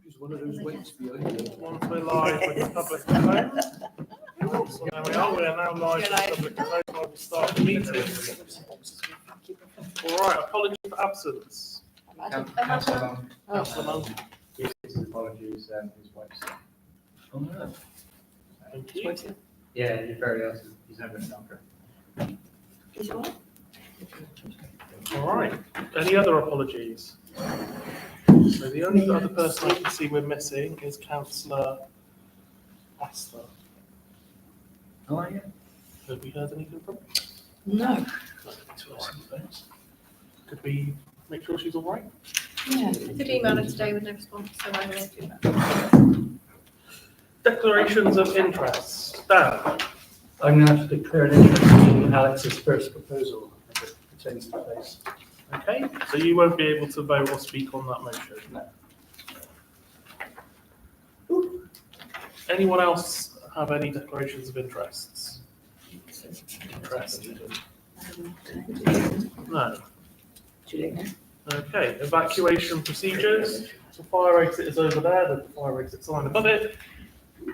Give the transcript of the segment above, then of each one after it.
Use one of those weights behind you. Once we're live with the public phone. So there we are, we are now live with the public phone. I will start the meeting. All right, apology for absence. Councillor Monk. His apologies, his wife's sick. Oh, no. Thank you. Yeah, he's very ill. He's never been doctor. All right, any other apologies? So the only other person I can see we're missing is Councillor Astor. Oh, yeah. Have we heard anything from her? No. Could we make sure she's all right? Yeah. I did email her today with no response, so I'm going to do that. Declarations of interest. Dan. I'm going to have to declare an interest in Alex's first proposal as it pertains to place. Okay, so you won't be able to vote or speak on that motion? No. Anyone else have any declarations of interests? Interest? No. Okay, evacuation procedures. The fire exit is over there, the fire exit sign above it.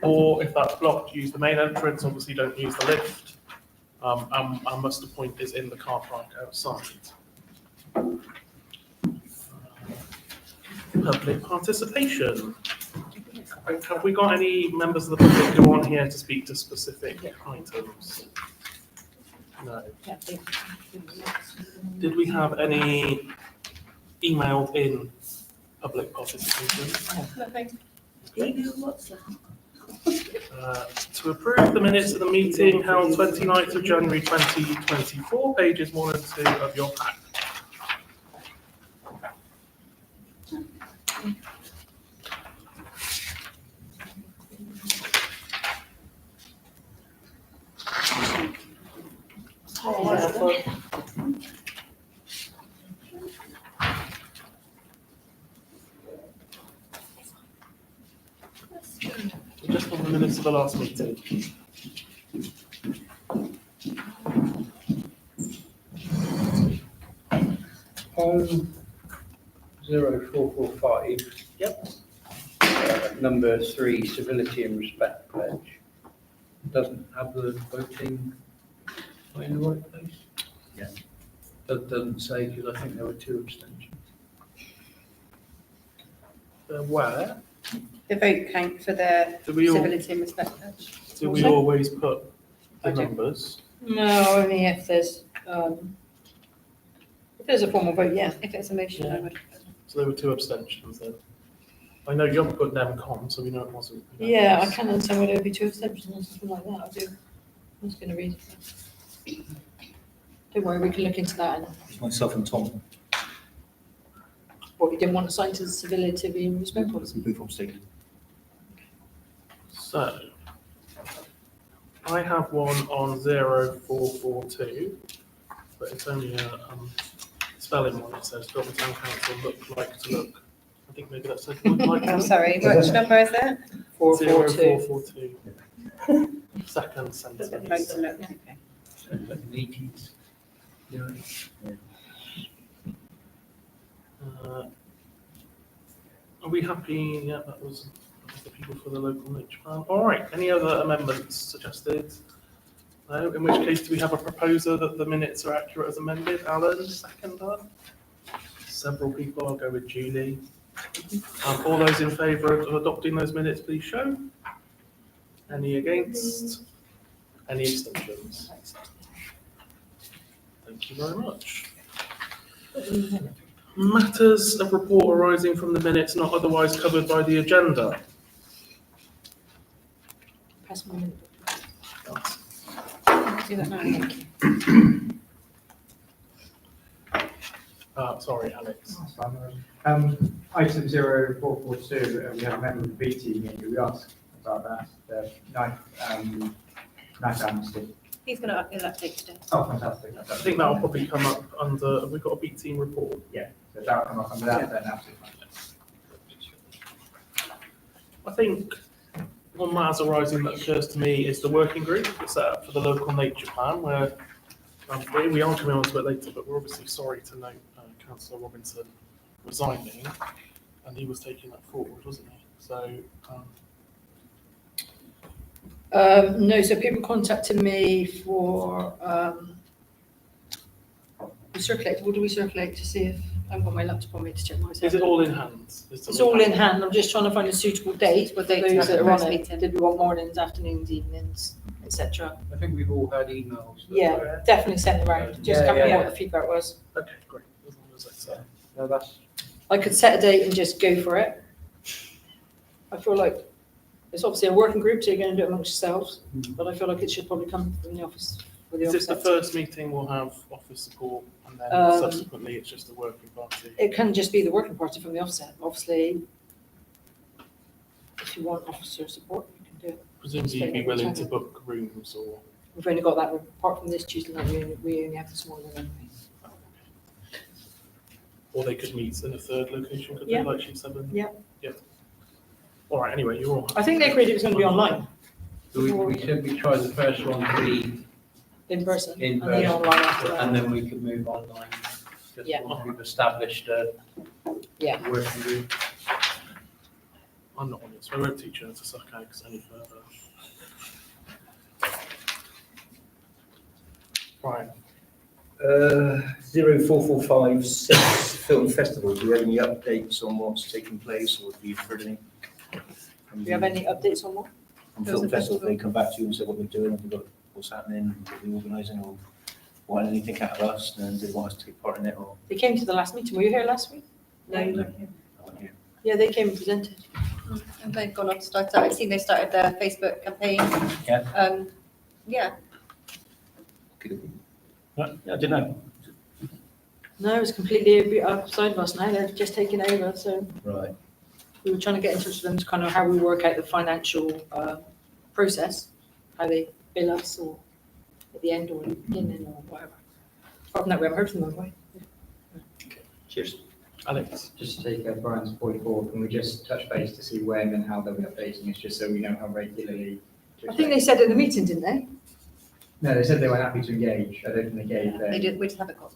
Or if that's blocked, use the main entrance, obviously don't use the lift. And muster point is in the car park outside. Public participation. Have we got any members of the public who aren't here to speak to specific items? No. Did we have any emailed in public participation? Nothing. To approve the minutes of the meeting held 29th of January 2024, pages 1 and 2 of your pack. Just on the minutes of the last meeting. Home 0445. Yep. Number 3, civility and respect pledge. Doesn't have the voting in the right place. Yeah. That doesn't say, because I think there were 2 abstentions. Where? The vote count for the Do we all, civility and respect pledge. do we always put the I do. numbers? No, only if there's a formal vote, yeah. If it's a motion, I would. So there were 2 abstentions then. I know you haven't put NEMCOM, so we know it wasn't. Yeah, I can understand why there would be 2 abstentions or something like that. I do. I was going to read it. Don't worry, we can look into that. And It's myself and Tom. what you didn't want to sign to the civility and respect policy. We both abstained. So, I have one on 0442, but it's only a spelling one. It says, "Does the town council look like to look?" I think maybe that said look like. I'm sorry, which number is that? 0442. Second sentence. Like to look, okay. Like an 80s. Yeah. Are we happy? Yeah, that was the people for the local nature plan. All right, any other amendments suggested? No, in which case do we have a proposer that the minutes are accurate as amended? Alan, seconder? Several people, I'll go with Julie. All those in favour of adopting those minutes, please show. Any against? Any abstentions? Thank you very much. Matters of report arising from the minutes not otherwise covered by the agenda. Press my minute. Do that now, thank you. Sorry, Alex. Item 0442, we have a member of the B team here. We asked about that. The night amnesty. He's going to update today. Oh, fantastic. I think that'll probably come up under, have we got a B team report? Yeah, so that'll come up under that, then absolutely fine. I think one matters arising that occurs to me is the working group that's set up for the local nature plan, where we are coming on to it later, but we're obviously sorry to note Councillor Robinson resigning. and he was taking that forward, wasn't he? So, No, so people contacted me for, we circulate, what do we circulate to see if, I've got my laptop on me to check myself. is it all in hand? It's all in hand, I'm just trying to find a suitable date for Date those that for are on first it. meeting. Did we want mornings, afternoons, evenings, etc.? I think we've all had emails. Yeah, definitely sent around, just Yeah, can't remember yeah. what the feedback was. Okay, great. As long as it's, No, that's, I could set a date and just go for it. I feel like it's obviously a working group, so you're going to do it amongst yourselves, but I feel like it should probably come from the office. For the is this the office. first meeting we'll have office support, and then subsequently it's just a working party? It can just be the working party from the offset. Obviously, if you want officer support, you can do it. Presumably you'd be willing to book rooms or? We've only got that room. Apart from this Tuesday night, we only have the smaller room. Or they could meet in a third location, could they, Yeah. like she said? Yeah. Yeah. All right, anyway, you're all. I think they agreed it was going to be online, we said we tried the first one to be in person, in and then person, online after that. and then we could move online. Just Yeah. once we've established a Yeah. working group. I'm not on it, so I won't teach her to suck eggs any further. Right. 04456 Filton Festival, do you have any updates on what's taking place, or have you heard any? Do you have any updates on what? From There was a Filton Festival, festival. they come back to you and say what they're doing, have they got what's happening, what they're organising, or want anything out of us, and do they want us to take part in it, or? They came to the last meeting. Were you here last week? No, you weren't here. I wasn't here. Yeah, they came and presented. And they've gone on to start, I've seen they started their Facebook campaign. Yeah. Yeah, Good. Yeah, I didn't know. No, it's completely outside of us now. They've just taken over, so Right. we were trying to get in touch with them to kind of how we work out the financial process, how they bill us or at the end or in or whatever. Apart from that, we haven't heard from them, have we? Cheers. Alex, Just to take Brian's point forward, can we just touch base to see when and how they'll be updating us, just so we know how regularly? to I think they expect? said at the meeting, didn't they? No, they said they were happy to engage. I don't think they gave they did, we just haven't got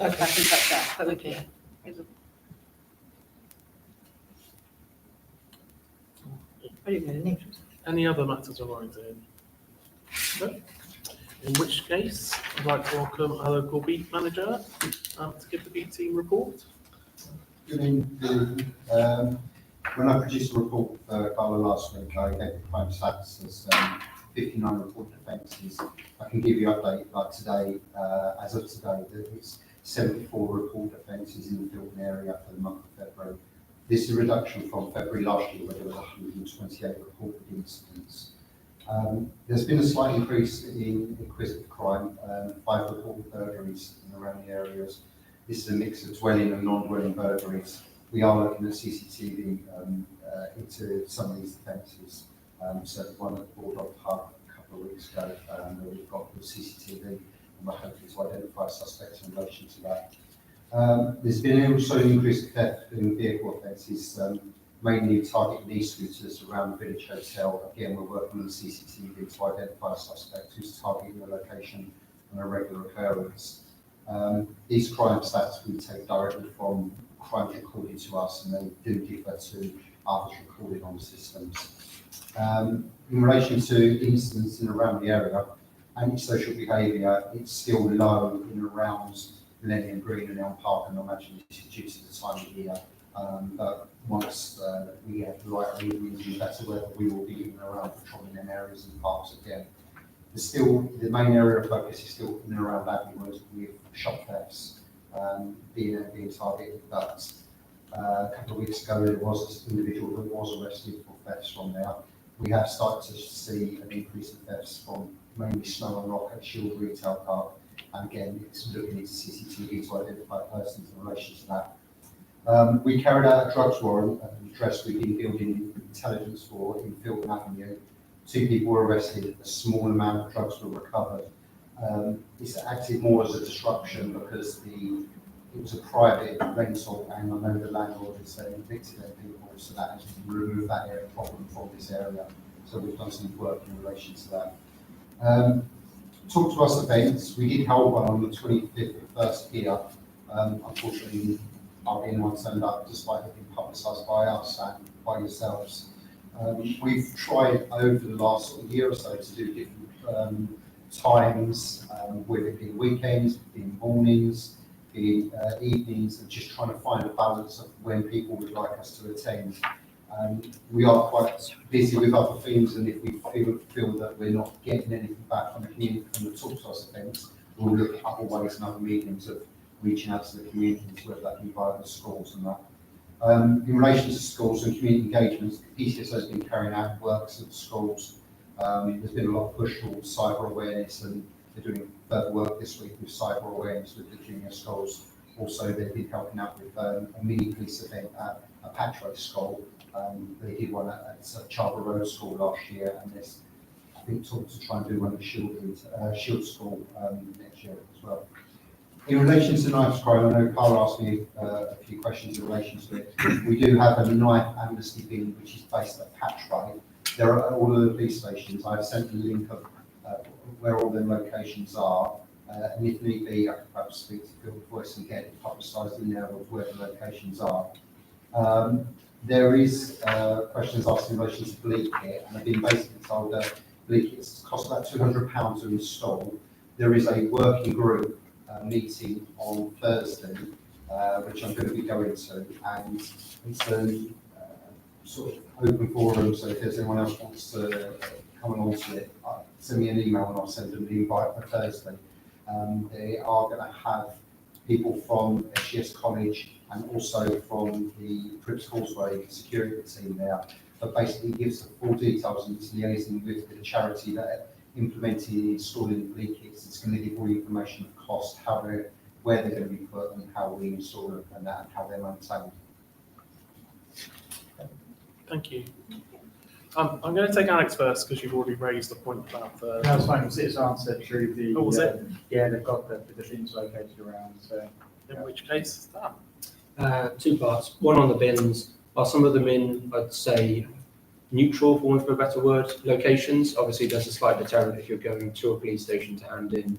Okay. back in touch yet, but we Okay. can. I didn't know the name. any other matters arising? No? In which case, I'd like to welcome our local beat manager to give the beat team report. Good evening. When I produced a report for Carla last week, I gave the crime stats as 59 reported offences. I can give you an update like today, as of today, that it's 74 reported offences in the Filton area for the month of February. This is a reduction from February last year, where there was 128 reported incidents. There's been a slight increase in inquisitive crime, 5 reported burglaries in around the areas. This is a mix of dwelling and non-dwelling burglaries. We are looking at CCTV into some of these offences. So the one at the Bulldog Pub a couple of weeks ago, where we've got the CCTV, and we're hoping to identify suspects in relation to that. There's been also an increased theft in vehicle offences, mainly targeting e-scooters around the Village Hotel. Again, we're working on the CCTV to identify a suspect who's targeting the location on a regular occurrence. These crime stats we take directly from crimes recorded to us, and they do differ to others recorded on the systems. In relation to incidents in and around the area, antisocial behaviour, it's still low in and around Millennium Green and Elm Park, and I imagine this is due to the time of year. But once we have the right evenings and better weather, we will be in and around patrolling them areas and parks again. The main area of focus is still in and around Abbey Road with shop thefts being targeted. But a couple of weeks ago, there was an individual that was arrested for thefts from there. We have started to see an increase in thefts from mainly Snow and Rock at Shield Retail Park. And again, it's looking into CCTV to identify persons in relation to that. We carried out a drugs warrant at an address we've been building intelligence for in Filton Avenue. 2 people were arrested, a small amount of drugs were recovered. It's acted more as a disruption because it was a private rental, and I know the landlord has evicted their people, so that has removed that area problem from this area. So we've done some work in relation to that. Talk to us events. We did hold one on the 25th of first here. Unfortunately, hardly anyone turned up, despite it being publicised by us and by yourselves. We've tried over the last sort of year or so to do different times, whether it be weekends, being mornings, being evenings, and just trying to find a balance of when people would like us to attend. We are quite busy with other things, and if we feel that we're not getting anything back from the community from the talk to us events, we'll look at other ways and other mediums of reaching out to the communities, whether that be via the schools and that. In relation to schools and community engagements, PCSO has been carrying out works at schools. There's been a lot of push towards cyber awareness, and they're doing further work this week with cyber awareness with the junior schools. Also, they've been helping out with a mini police event at a Patchway school. They did one at Charborough Road School last year, and there's, I think, talk to try and do one at Shield School next year as well. In relation to knife crime, I know Carl asked me a few questions in relation to it. We do have a knife amnesty bin, which is based at Patchway. There are all of the police stations. I've sent the link of where all the locations are, and if need be, I could perhaps speak to Field Voice and get it publicised in there of where the locations are. There is questions asked in relation to bleak kit, and I've been basically told that bleak kits cost about £200 to install. There is a working group meeting on Thursday, which I'm going to be going to, and it's a sort of open forum, so if there's anyone else wants to come along to it, send me an email and I'll send them the invite for Thursday. They are going to have people from SGS College and also from the Crips Causeway security team there, but basically gives the full details and it's liaising with the charity that implementing and installing the bleak kits. It's going to give all the information of cost, where they're going to be put and how we install them and that, and how they're maintained. Thank you. I'm going to take Alex first because you've already raised the point about the. That was fine, it's answered through the. Oh, was it? Yeah, they've got the bins located around, so. In which case is that? Two parts. One on the bins. Are some of them in, I'd say, neutral, for want of a better word, locations? Obviously, there's a slight deterrent if you're going to a police station to hand in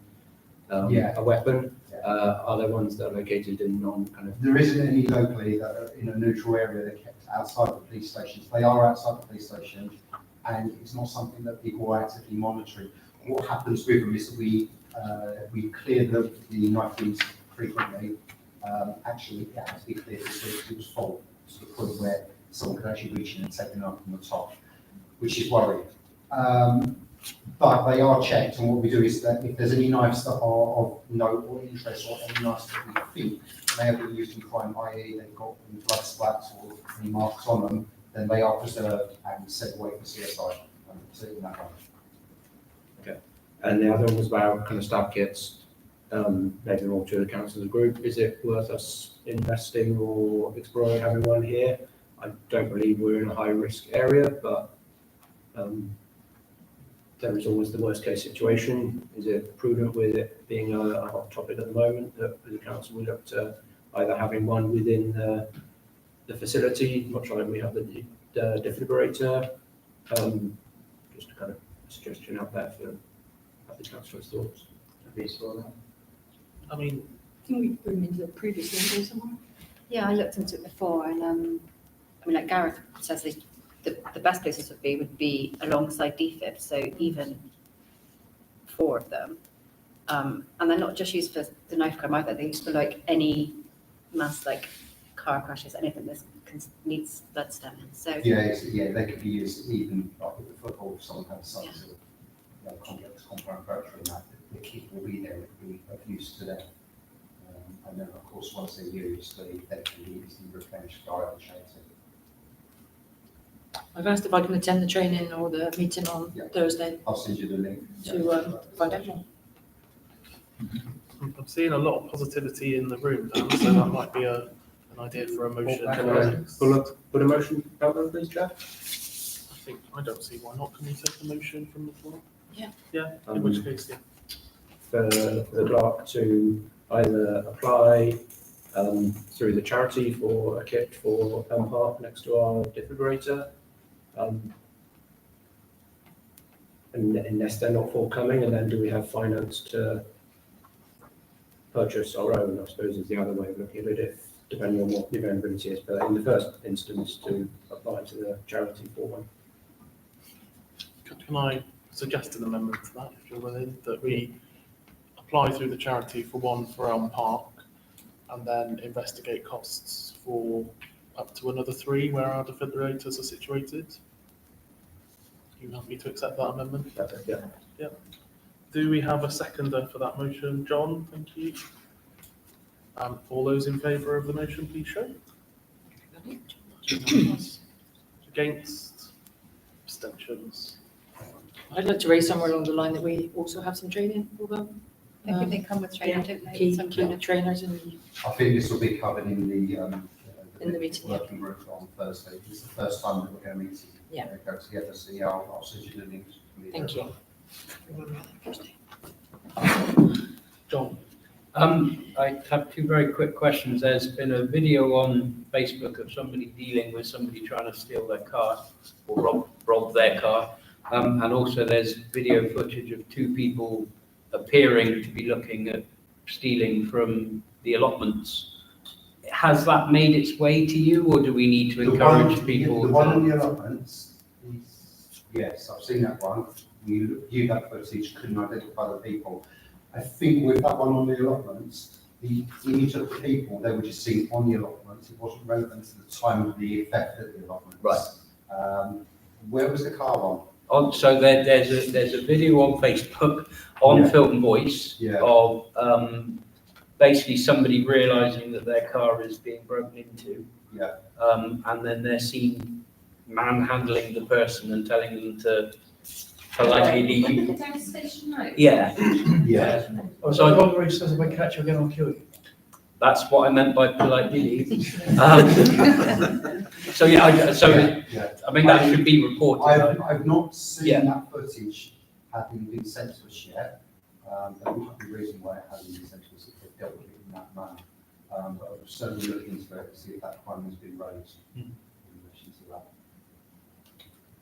a weapon. Are there ones that are located in non-kind of? There isn't any locally that are in a neutral area. They're kept outside the police stations. They are outside the police station, and it's not something that people are actively monitoring. What happens with them is that we clear the knife bins frequently. Actually, it has to be cleared because it was full to the point where someone could actually reach in and take them up from the top, which is worrying. But they are checked, and what we do is that if there's any knives that are of note or interest, or any knives that we think may have been used in crime, i.e. they've got any blood splats or any marks on them, then they are preserved and sent away for CSI. In that way. Okay. And the other one was about kind of stab kits, maybe more to the council as a group. Is it worth us investing or exploring having one here? I don't believe we're in a high risk area, but there is always the worst case situation. Is it prudent with it being a hot topic at the moment that the council would look to either having one within the facility, much like we have the defibrillator, just kind of a suggestion out there for the council's thoughts. I mean, I think we've been into it previously, somewhere. Yeah, I looked into it before and, I mean, like Gareth says, the best places would be alongside DFib, so even 4 of them. And they're not just used for the knife crime either, they're used for like any mass like car crashes, anything that needs blood stemming. So Yeah, they could be used even like with the football if someone had some sort of complex compound fracture and that, the kit will be there, it will be of use to them. And then of course once they're used, they can be easily replenished by other chains. I've asked if I can attend the training or the meeting on Thursday I'll send you the link. to find out more. I'm seeing a lot of positivity in the room, Dan, so that might be an idea for a motion. Can I put a motion out there, please, Jeff? I don't see why not. Can we take a motion from the floor? Yeah. Yeah, in which case, yeah. For the clerk to either apply through the charity for a kit for Elm Park next to our defibrillator, and unless they're not forthcoming, and then do we have finance to purchase our own, I suppose is the other way of looking at it. depending on what the availability is, but in the first instance, to apply to the charity for one. Can I suggest an amendment to that, if you're willing, that we apply through the charity for one for Elm Park and then investigate costs for up to another 3 where our defibrillators are situated? Are you happy to accept that amendment? That's it, yeah. Do we have a seconder for that motion? John, thank you. All those in favour of the motion, please show. Against? Abstentions? I'd like to raise somewhere along the line that we also have some training for them. I think they come with training, Yeah, don't they? key Sometimes. trainers and I think this will be covered in the In the meeting, yeah. working group on Thursday. It's the first time that we're going to meet. Yeah. Go together, so yeah, I'll send you the links. thank you. John? I have 2 very quick questions. There's been a video on Facebook of somebody dealing with somebody trying to steal their car or rob their car. And also there's video footage of 2 people appearing to be looking at stealing from the allotments. Has that made its way to you, or do we need to encourage people? The one on the allotments is, yes, I've seen that one. We viewed that footage, couldn't identify the people. I think with that one on the allotments, the image of the people, they were just seen on the allotments. It wasn't relevant to the time of the theft at the allotments. Right. Where was the car one? So there's a video on Facebook on Yeah. Filton Voice Yeah. of basically somebody realising that their car is being broken into. Yeah. And then they're seen manhandling the person and telling them to politely leave. Down Station Road? Yeah, Yeah. Oh, so the one where he says, if I catch you again, I'll kill you. that's what I meant by politely leave. So yeah, Yeah. I mean, that should be reported. I've not seen Yeah. that footage having been sent to us yet. There wouldn't be a reason why it hasn't been sent to us if they've dealt with it in that manner. But I'll certainly look into it to see if that crime has been raised in relation to that.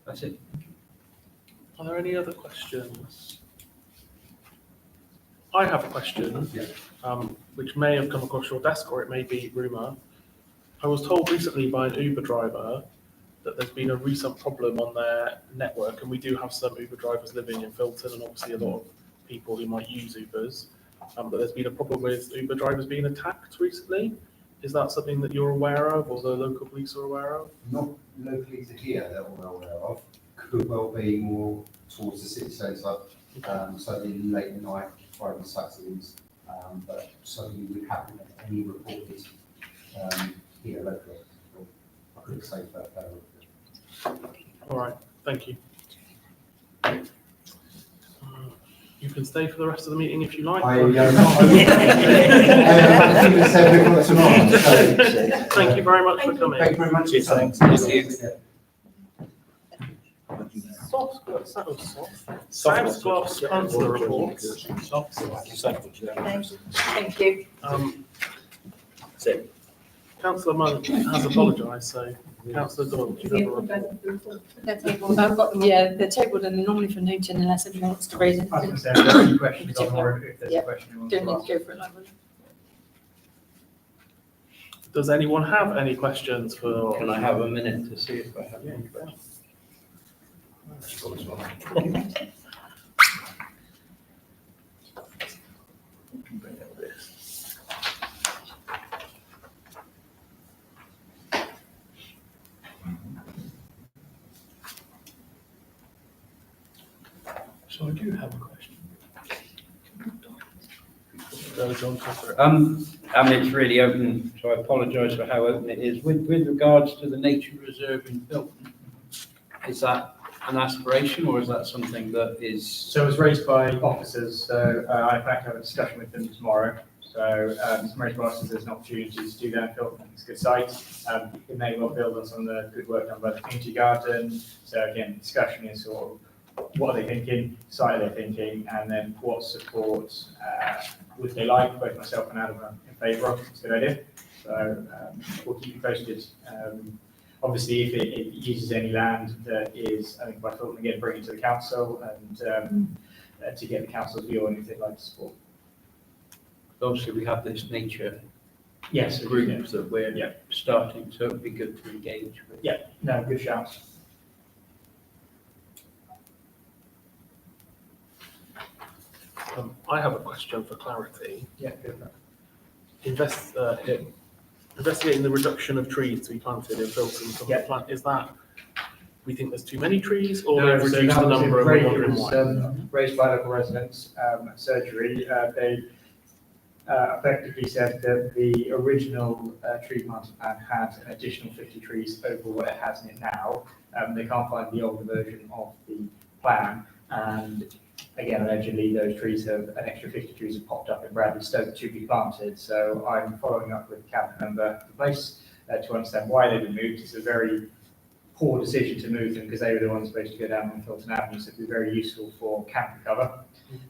That's it. Are there any other questions? I have a question, Yeah. which may have come across your desk or it may be rumour. I was told recently by an Uber driver that there's been a recent problem on their network, and we do have some Uber drivers living in Filton and obviously a lot of people who might use Ubers, but there's been a problem with Uber drivers being attacked recently. Is that something that you're aware of or the local police are aware of? Not locally to here that we're aware of. Could well be more towards the city centre, certainly late at night, Friday and Saturdays, but certainly would happen at any reported here locally. I couldn't say that. All right, thank you. You can stay for the rest of the meeting if you like. I think we said we've got tomorrow. So, Thank you very much for coming. thank you very much. Cheers, thanks. Sam's Gloss councillor report. Thank you. Councillor Monk has apologised, so Councillor Doyle, do you have a report? I've got them, yeah, they're tabled and normally for noting unless anyone wants to raise I was going anything. to say, if there are any questions on, or if there's Yeah. a question you want Don't to need ask. to go for it like that. Does anyone have any questions for? Can I have a minute to see if I have any? So I do have a question. Go, John, go for it. I mean, it's really open, so I apologise for how open it is. With regards to the nature reserve in Filton, is that an aspiration or is that something that is? So it was raised by officers, so I in fact have a discussion with them tomorrow. So some raised by officers, there's an opportunity to do that in Filton. It's a good site. It may well build on some of the good work done by the community garden. So again, discussion is sort of what are they thinking, site are they thinking, and then what support would they like. Both myself and Adam are in favour of. It's a good idea. So we'll keep you posted. Obviously, if it uses any land that is, I think by Filton again, bring it to the council and to get the council's view on if they'd like to support. Obviously, we have this nature Yes. groups that we're Yeah. starting, so it'd be good to engage with. Yeah, no, good shout. I have a question for clarity. Yeah, good. Investigating the reduction of trees to be planted in Filton from the Yeah. plant, is that, we think there's too many trees, or No, they've so reduced that the was number and raised- we're wondering it was, why? Raised by local residents, surgery, they effectively said that the original tree planting plan had an additional 50 trees over what it has in it now. They can't find the older version of the plan, and again, allegedly, those trees have, an extra 50 trees have popped up in Bradley Stoke to be planted. So I'm following up with the cabinet member of the place to understand why they've been moved. It's a very poor decision to move them because they were the ones supposed to go down on Filton Avenue, so it'd be very useful for camp cover.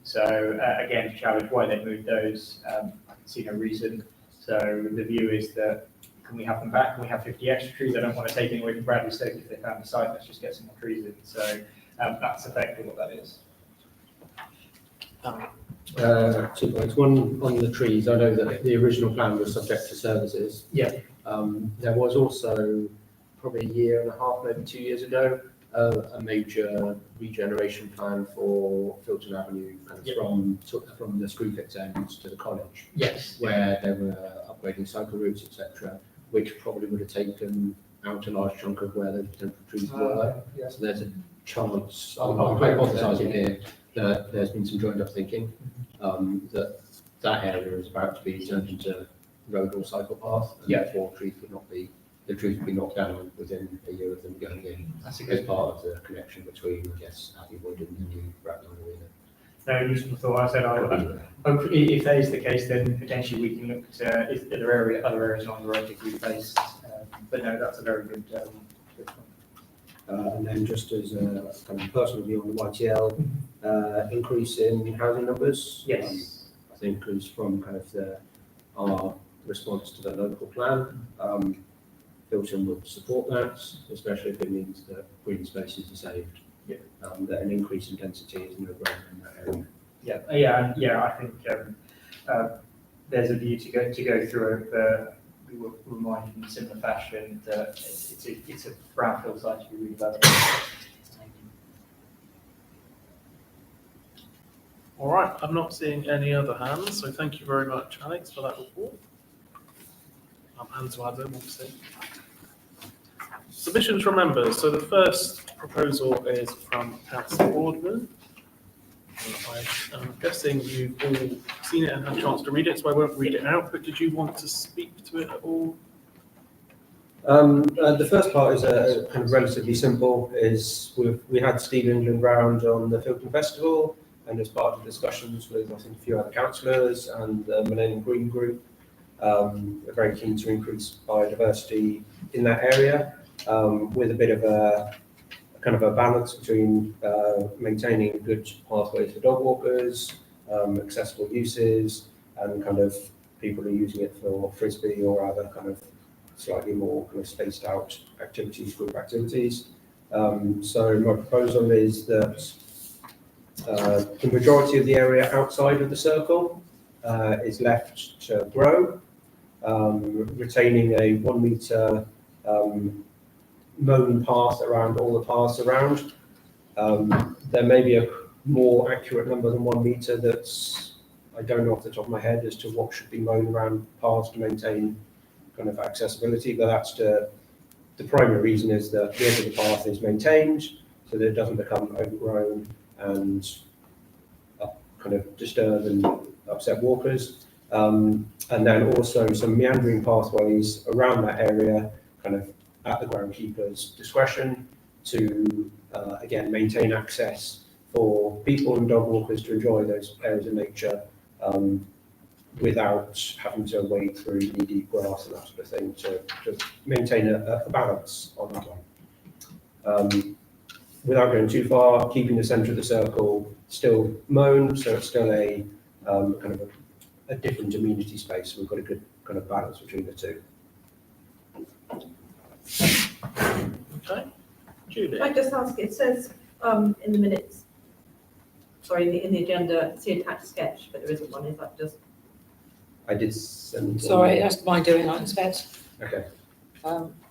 So again, to challenge why they moved those, I can see no reason. So the view is that, can we have them back? Can we have 50 extra trees? I don't want to take any away from Bradley Stoke if they found a site. Let's just get some more trees in. So that's effectively what that is. 2 points. One, on the trees, I know that the original plan was subject to services. Yeah. There was also, probably a year and a half, maybe 2 years ago, a major regeneration plan for Filton Avenue, kind of Yeah. from the Screwfix end to the college, Yes. where they were upgrading cycle routes, etc., which probably would have taken out a large chunk of where the potential trees were. Yeah. So there's a chance, I'm hypothesising here, that there's been some joined up thinking, that area is about to be turned into road or cycle path, and Yeah. therefore the trees would be knocked down within a year of them going in, That's a as good part of the connection between, I guess, Abbey Wood and the new Bradley Arena. No, useful thought. I said, hopefully, if that is the case, then potentially we can look at, is there other areas along the road that we face? But no, that's a very good point. And then just as a kind of personal view on the YTL, increase in housing numbers. Yes. I think is from kind of our response to the local plan. Filton would support that, especially if it means that green spaces are saved. Yeah. That an increase in density is no brainer in that area. Yeah. I think there's a view to go through it, but we will remind in similar fashion that it's a brownfield site to be redeveloped. All right, I'm not seeing any other hands, so thank you very much, Alex, for that report. And to Adam, obviously. Submissions from members. So the first proposal is from Councillor Boardman. I'm guessing you've all seen it and had a chance to read it, so I won't read it out, but did you want to speak to it at all? The first part is kind of relatively simple. We had Steve England round on the Filton Festival, and as part of discussions with, I think, a few other councillors and the Millennium Green Group, we're very keen to increase biodiversity in that area, with a bit of a kind of a balance between maintaining good pathways for dog walkers, accessible uses, and kind of people who are using it for frisbee or other kind of slightly more kind of spaced out activities, group activities. So my proposal is that the majority of the area outside of the circle is left to grow, retaining a 1 metre mown path around all the paths around. There may be a more accurate number than 1 metre I don't know off the top of my head as to what should be mown around paths to maintain kind of accessibility, but that's the primary reason is that the edge of the path is maintained so that it doesn't become overgrown and kind of disturb and upset walkers. And then also some meandering pathways around that area, kind of at the groundkeeper's discretion to, again, maintain access for people and dog walkers to enjoy those areas of nature without having to wade through knee-deep grass and that sort of thing to maintain a balance on that one. Without going too far, keeping the centre of the circle still mown, so it's still a kind of a different amenity space. We've got a good kind of balance between the two. Okay, Julie. I just ask, it says in the minutes, sorry, in the agenda, see attached sketch, but there isn't one, is that just I did send. Sorry, that's my doing, I expect. Okay.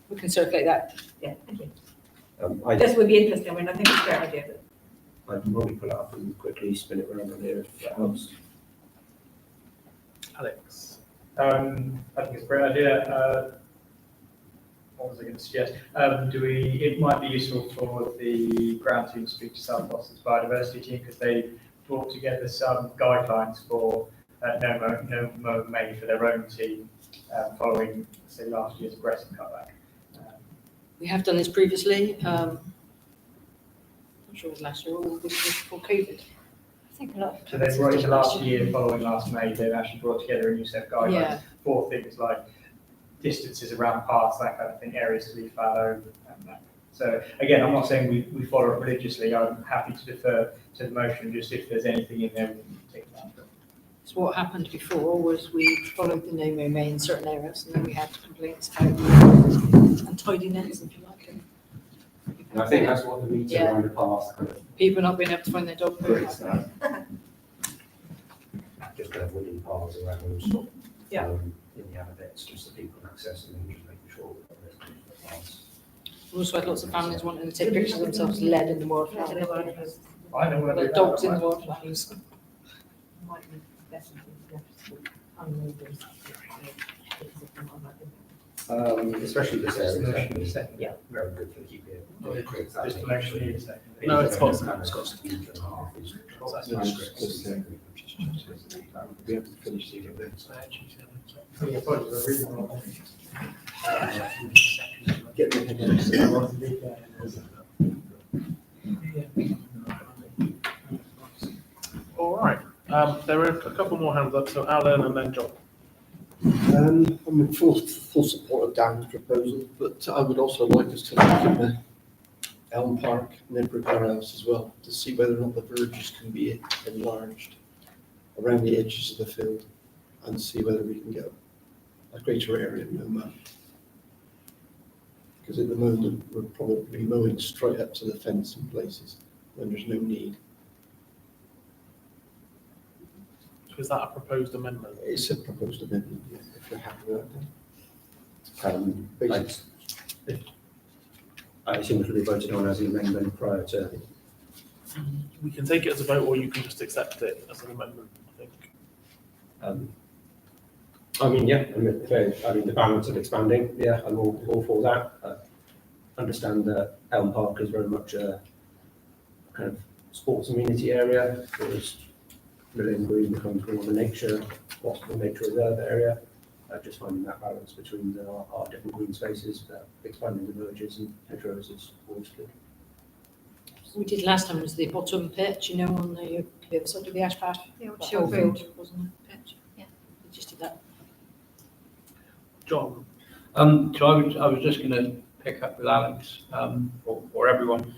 We can circulate that. Yeah, thank you. I This would be interesting, I mean, I think it's a great idea, but I can probably pull it up and quickly spin it around on here if that helps. Alex? I think it's a great idea. What was I going to suggest? It might be useful for the ground team to speak to South Gloucester's biodiversity team because they brought together some guidelines for no mow May for their own team following, say, last year's aggressive cutback. We have done this previously. I'm sure it was last year or this was before COVID. I think a lot of. So they brought it last year, following last May, they've actually brought together a new set of guidelines Yeah. for things like distances around paths, that kind of thing, areas to leave fallow. And that. So again, I'm not saying we follow it religiously. I'm happy to defer to the motion, just if there's anything in there we can take that. So what happened before was we followed the no mow May in certain areas, and then we had complaints about untidiness, if you like. And I think that's what the meeting Yeah. around the past kind of People not being able to find their dog poo. just kind of wooden paths around. Yeah. In the other bits, just so people can access them and just making sure that there's no paths. We also had lots of families wanting to take pictures of themselves led in the wildflowers. I don't want to do Like that. dogs in the wildflowers. might be better to unmove those. Especially this area, Motion definitely is second. Yeah. very good for the keeping. Just to motion need a second. No, it's got some. It's got some huge and a half. We have to finish the event. Yeah, apologies, I really want Get All right, there are a couple more hands up, so Alan and then John. I'm in full support of Dan's proposal, but I would also like us to look at the Elm Park and then prepare house as well, to see whether or not the verges can be enlarged around the edges of the field and see whether we can get a greater area of no mow. Because at the moment, we're probably mowing straight up to the fence in places when there's no need. Is that a proposed amendment? It's a proposed amendment, yeah, if you're happy with that. I assume it will be voted on as an amendment prior to. We can take it as a vote, or you can just accept it as an amendment, I think. I mean, yeah, the balance of expanding, yeah, I'm all for that. Understand that Elm Park is very much a kind of sports amenity area, whereas Lillian Green becomes more of a nature reserve area. Just finding that balance between our different green spaces, expanding the verges and hedgerows is always good. We did last time was the bottom pitch, you know, on the other side of the ash pad. The old That Shield whole Road. field, wasn't it? Pitch. Yeah. We just did that. John, So I was just going to pick up with Alex, or everyone.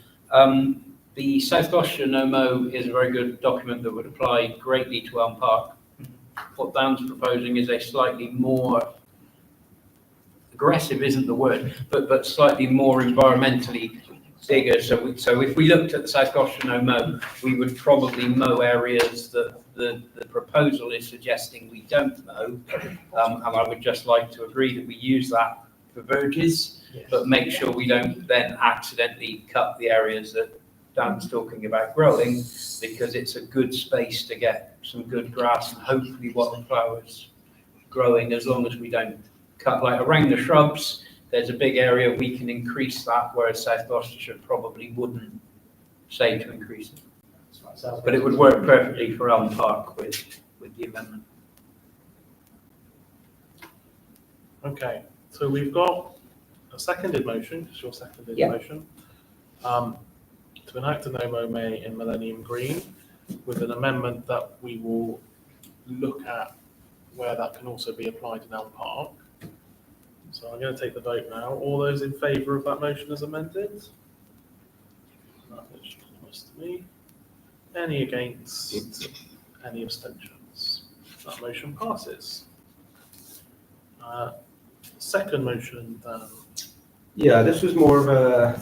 The South Gloucestershire No-Mo is a very good document that would apply greatly to Elm Park. What Dan's proposing is a slightly more aggressive, isn't the word, but slightly more environmentally bigger. So if we looked at the South Gloucestershire No-Mo, we would probably mow areas that the proposal is suggesting we don't mow. And I would just like to agree that we use that for verges, but make sure we don't then accidentally cut the areas that Dan's talking about growing, because it's a good space to get some good grass and hopefully wildflowers growing, as long as we don't cut, like around the shrubs, there's a big area, we can increase that, whereas South Gloucestershire probably wouldn't say to increase it. But it would work perfectly for Elm Park with the amendment. okay, so we've got a seconded motion, it's your seconded Yeah. motion, to enact a no-mow May in Millennium Green, with an amendment that we will look at where that can also be applied in Elm Park. So I'm going to take the vote now. All those in favour of that motion as amended? That is unanimous to me. Any against? Any abstentions? That motion passes. Second motion, then. Yeah, this was more of a,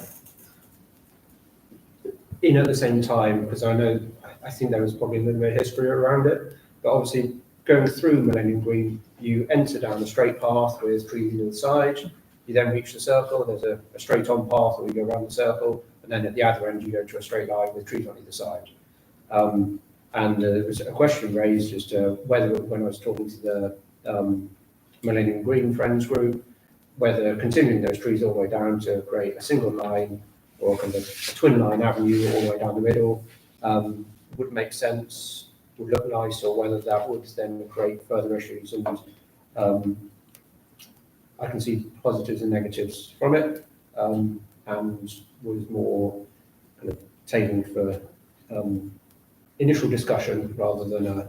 at the same time, because I think there was probably a little bit of history around it, but obviously going through Millennium Green, you enter down a straight path with trees on the side. You then reach the circle. There's a straight on path where you go around the circle, and then at the other end you go to a straight line with trees on either side. And there was a question raised as to whether, when I was talking to the Millennium Green Friends group, whether continuing those trees all the way down to create a single line or kind of a twin line avenue all the way down the middle would make sense, would look nice, or whether that would then create further issues. And I can see positives and negatives from it, and was more kind of taken for initial discussion rather than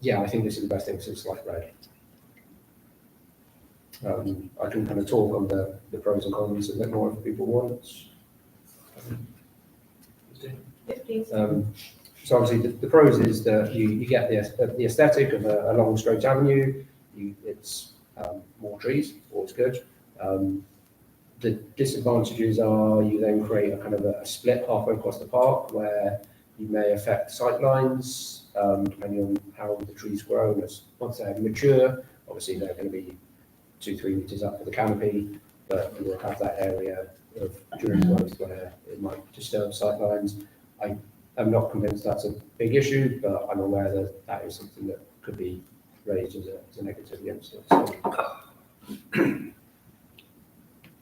yeah, I think this is the best thing since sliced bread. I can kind of talk on the pros and cons a bit more if people want. So obviously the pros is that you get the aesthetic of a long straight avenue. It's more trees, always good. The disadvantages are you then create a kind of a split halfway across the park where you may affect sight lines depending on how the trees grow. And once they're mature, obviously they're going to be 2-3 meters up for the canopy, but you will have that area of during growth where it might disturb sight lines. I'm not convinced that's a big issue, but I'm aware that that is something that could be raised as a negative against it. So.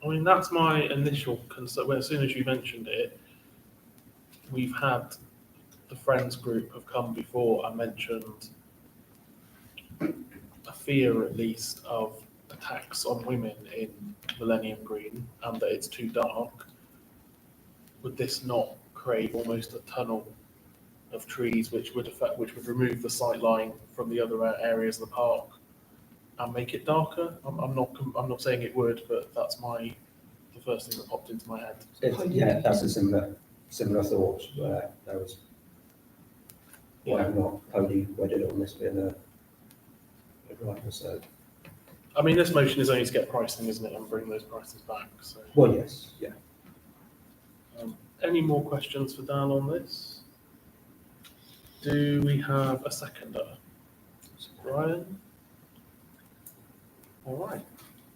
I mean, that's my initial concern. Well, as soon as you mentioned it, we've had the Friends group have come before and mentioned a fear, at least, of attacks on women in Millennium Green and that it's too dark. Would this not create almost a tunnel of trees which would remove the sight line from the other areas of the park and make it darker? I'm not saying it would, but that's the first thing that popped into my head. Yeah, that's a similar thought where there was. Yeah, I'm not totally wedded on this being a right. So. I mean, this motion is only to get pricing, isn't it, and bring those prices back. So. Well, yes, yeah. Any more questions for Dan on this? Do we have a seconder? Brian? All right.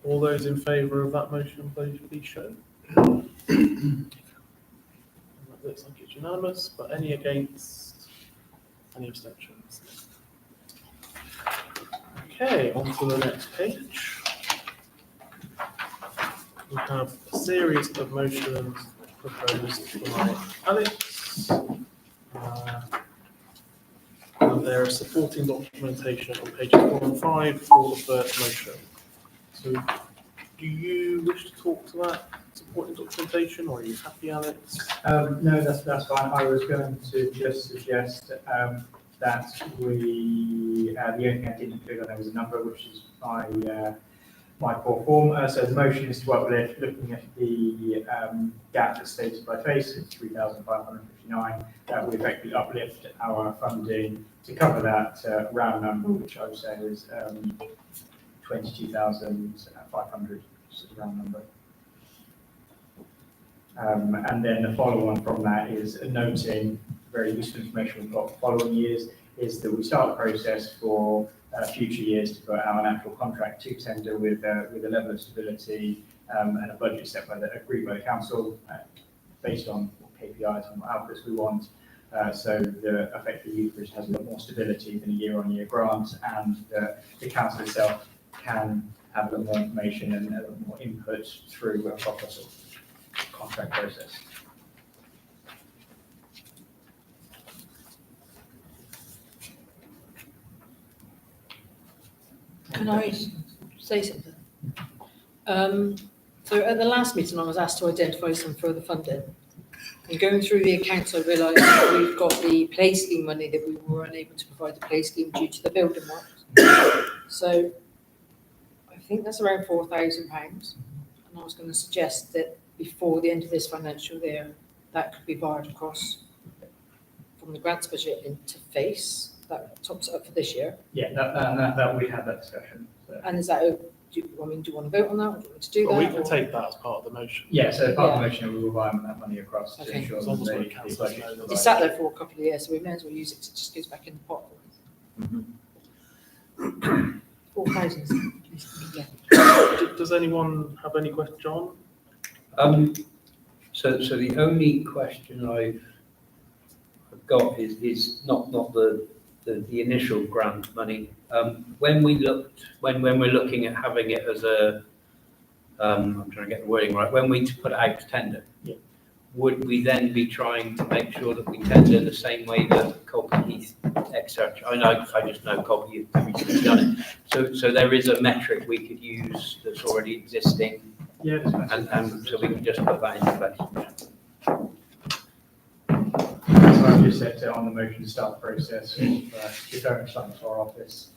All those in favour of that motion, please show. That looks like it's unanimous, but any against? Any abstentions? Okay, on to the next page. We have a series of motions proposed by Alex. And there is supporting documentation on pages 4 and 5 for the first motion. So do you wish to talk to that supporting documentation, or are you happy, Alex? No, that's fine. I was going to just suggest that we, the only thing I didn't include on there was a number, which is my core form. So the motion is to uplift, looking at the gap that's stated by face, it's 3,559. We effectively uplift our funding to cover that round number, which I would say is 22,500, just a round number. And then the follow-on from that is noting very useful information we've got for following years, is that we start the process for future years to put out an actual contract to tender with a level of stability and a budget set by agreed by the council based on what KPIs and what outputs we want. So the effective usage has a lot more stability than a year-on-year grant, and the council itself can have a lot more information and a lot more input through a proper sort of contract process. Can I say something? So at the last meeting, I was asked to identify some further funding. And going through the accounts, I realised that we've got the play scheme money that we were unable to provide the play scheme due to the building works. So I think that's around £4,000. And I was going to suggest that before the end of this financial year, that could be borrowed across from the grants budget into face. That tops it up for this year. Yeah, that we had that discussion. So. And is that, do you want to vote on that? Or do you want me to do Well, that? we can take that as part of the motion. Yeah, so part of the motion, we will buy that money across to Okay. ensure As long as that we're the council budget knows is that. It's sat there for a couple of years, so we may as well use it because it just goes back in the pot. Mhm. 4,000. Yeah. Does anyone have any questions, John? So the only question I've got is not the initial grant money. When we're looking at having it as a, I'm trying to get the wording right, when we put it out to tender, Yeah. would we then be trying to make sure that we tender the same way that Colby Heath, etc.? I just know Colby Heath has recently done it. So there is a metric we could use that's already existing, Yeah, and so we can just put that into place. So I've just set on the motion to start the process, if very much like to our office,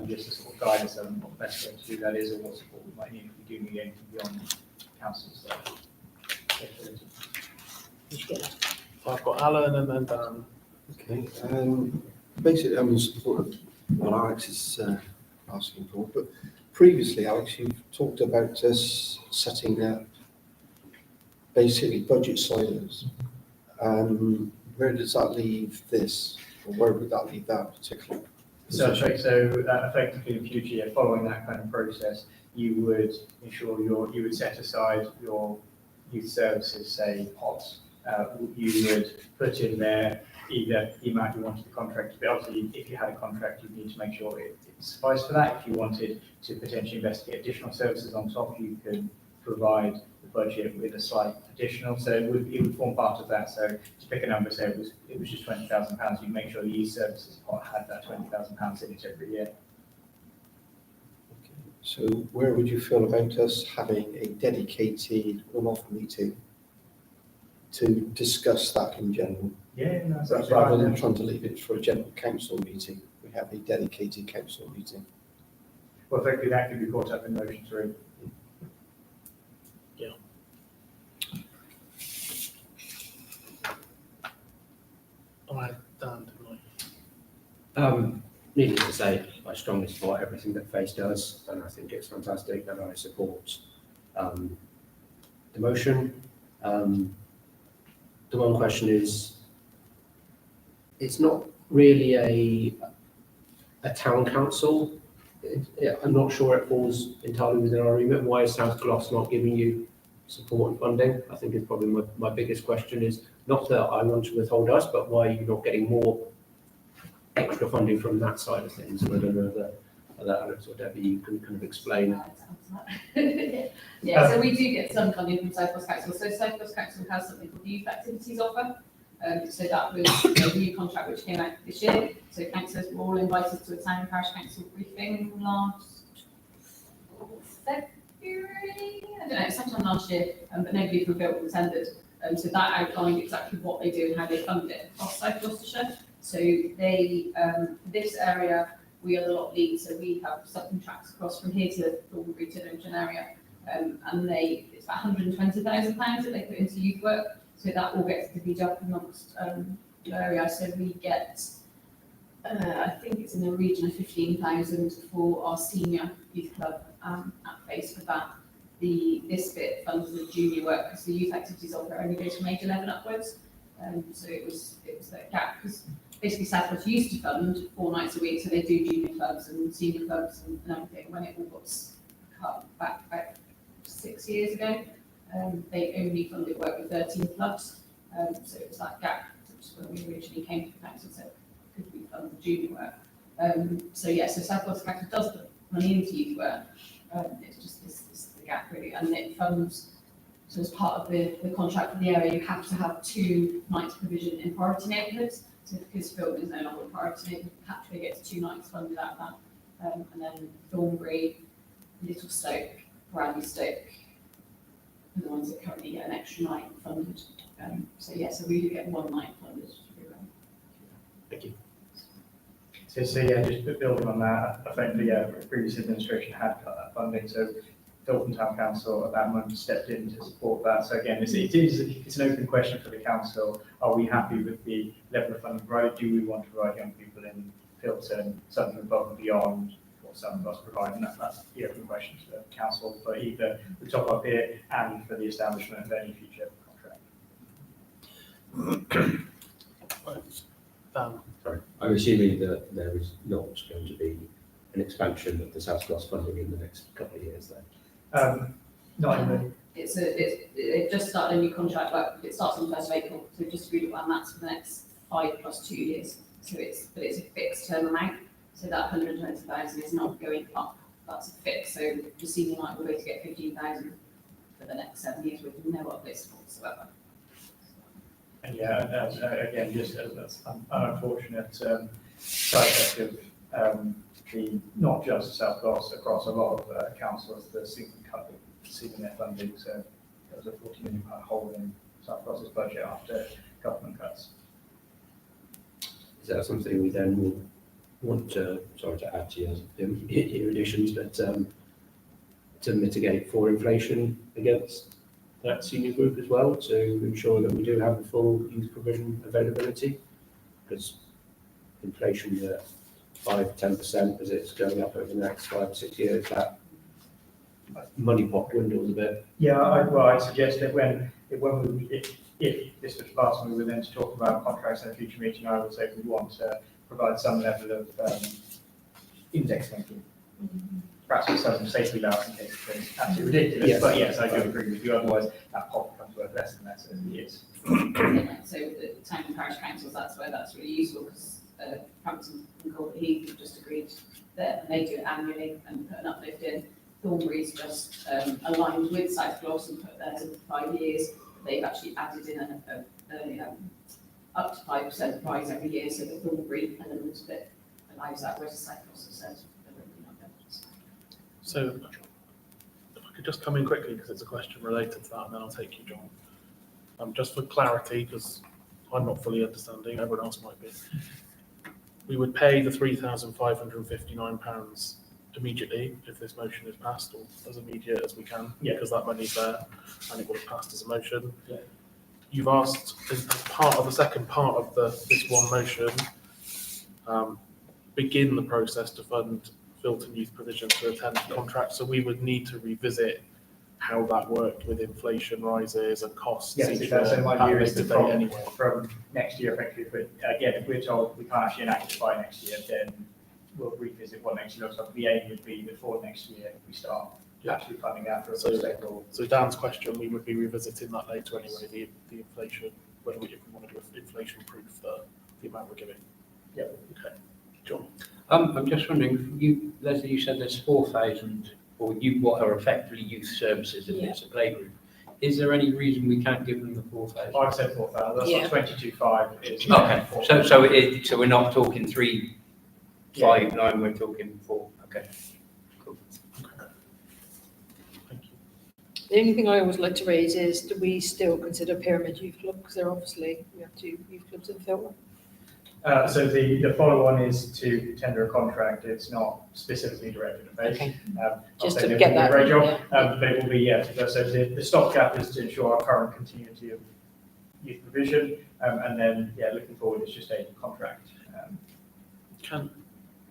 just to sort of guide us on what the best way to do that is, or what support we might need if we do need anything beyond council's capability. I've got Alan and then Dan. Okay, basically I'm in support of what Alex is asking for, but previously, Alex, you've talked about us setting up basically budget silos. Where does that leave this, or where would that leave that particular So position? effectively in future, yeah, following that kind of process, you would ensure you would set aside your youth services, say, pots. You would put in there either the amount you wanted the contract to be. Obviously, if you had a contract, you'd need to make sure it sufficed for that. If you wanted to potentially investigate additional services on top, you could provide the budget with a slight additional. So it would form part of that. So to pick a number, say it was just £20,000, you'd make sure the youth services pot had that £20,000 in it every year. So where would you feel about us having a dedicated one-off meeting to discuss that in general? Yeah, no, that's Rather than trying to leave it for a general council meeting, we have a dedicated council meeting. Well, effectively, that could be brought up in motion 3. I had Dan, didn't I? Needless to say, I strongly support everything that FACE does, and I think it's fantastic, and I support the motion. The one question is, it's not really a town council. I'm not sure it falls entirely within our remit. Why is South Gloss not giving you support and funding? I think is probably my biggest question, is not that I want to withhold us, but why are you not getting more extra funding from that side of things? I don't know that Alex or Debbie, you can kind of explain. Yeah, so we do get some funding from South West Council. So South West Council has something called the Youth Activities Offer. So that was a new contract which came out this year. So councillors were all invited to a town and parish council briefing last February, I don't know, sometime last year, but nobody from Filton attended. So that outlined exactly what they do and how they fund it across South Gloucestershire. So they, this area, we are the lot lead, so we have subcontracts across from here to Thornbury to Lincoln area, and it's about £120,000 that they put into youth work. So that all gets divvied up amongst the area. So we get, I think it's in the region of 15,000 for our senior youth club at FACE for that. This bit funds the junior work because the youth activities offer only goes from age 11 upwards. So it was that gap, because basically South West used to fund 4 nights a week, so they do junior clubs and senior clubs and everything. When it all got cut back about 6 years ago, they only funded work with 13 clubs. So it was that gap, which is when we originally came to the council and said, could we fund the junior work? So South West Council does put money into youth work. It's just this the gap really, and it funds. So as part of the contract for the area, you have to have 2 nights provision in priority neighbourhoods. So because Filton is no longer a priority neighbourhood, Hatchway gets 2 nights funded out of that. And then Thornbury, Little Stoke, Bradley Stoke are the ones that currently get an extra night funded. So we do get 1 night funded. Thank you. So just building on that, effectively, the previous administration had cut that funding, so Filton Town Council at that moment stepped in to support that. So again, it's an open question for the council. Are we happy with the level of funding provided? Do we want to provide young people in Filton something above and beyond what some of us provide? And that's the open question for the council for either the top up here and for the establishment of any future contract. Dan. Sorry, I'm assuming that there is not going to be an expansion of the South Gloss funding in the next couple of years then? Not in the, It just started a new contract, but it starts on the 1st of April, so just agreed upon that's for the next 5 plus 2 years. So it's a fixed term amount, so that 120,000 is not going up, that's a fix. So the senior night will be to get 15,000 for the next 7 years with no uplift whatsoever. and yeah, again, just as an unfortunate side effect of the, not just South Gloss, across a lot of councils, the single cut receiving their funding, so there was a £40 million hole in South Gloss's budget after government cuts. Is that something we then will want to, sorry to add to your additions, but to mitigate for inflation against that senior group as well, to ensure that we do have a full youth provision availability? Because inflation at 5-10% as it's going up over the next 5 or 6 years, that money pot dwindles a bit. Yeah, I'd suggest that if this was passed, we were then to talk about contracts in a future meeting, I would say we want to provide some level of index linking. Perhaps with some safety valve in case it's absolutely ridiculous, Yes. but yes, I do agree with you, otherwise that pot becomes worth less than that as it is. So the town and parish councils, that's where that's really useful, because Hampton and Corbett Heath have just agreed that they do it annually and put an uplift in. Thornbury's just aligned with South Gloss and put theirs in for 5 years. They've actually added in up to 5% rise every year, so the Thornbury element of it allows that, whereas South Gloss has said they're really not going to. So if I could just come in quickly, because it's a question related to that, and then I'll take you, John. Just for clarity, because I'm not fully understanding, everyone else might be. We would pay the £3,559 immediately if this motion is passed, or as immediate as we can, because that money's there and it will have passed as a motion. Yeah. You've asked, as part of the second part of this one motion, begin the process to fund Filton youth provision to attend contracts. So we would need to revisit how that worked with inflation rises and costs. Yes, each so year my at view a is later that date anyway. from next year, effectively, if we're told we can't actually enact it by next year, then we'll revisit what next year looks like. The aim would be before next year, we start actually funding that for a first April. So Dan's question, we would be revisiting that later anyway, the inflation, whether we want to do inflation proof the amount we're giving. Yep. Okay. John? I'm just wondering, Leslie, you said there's 4,000, or what are effectively youth services if it's a playgroup. Is there any reason we can't give them the 4,000? I've said 4,000, that's Yeah. what 22.5 is. Okay, so we're not talking 359, we're talking 4. Okay. Cool. Thank you. The only thing I always like to raise is, do we still consider Pyramid Youth Club? Because they're obviously, we have 2 youth clubs in Filton. So the follow-on is to tender a contract. It's not specifically directed at base. Okay. I'll Just say to they get will do a that, great job, yeah. but it will be, so the stopgap is to ensure our current continuity of youth provision, and then, looking forward, it's just a contract.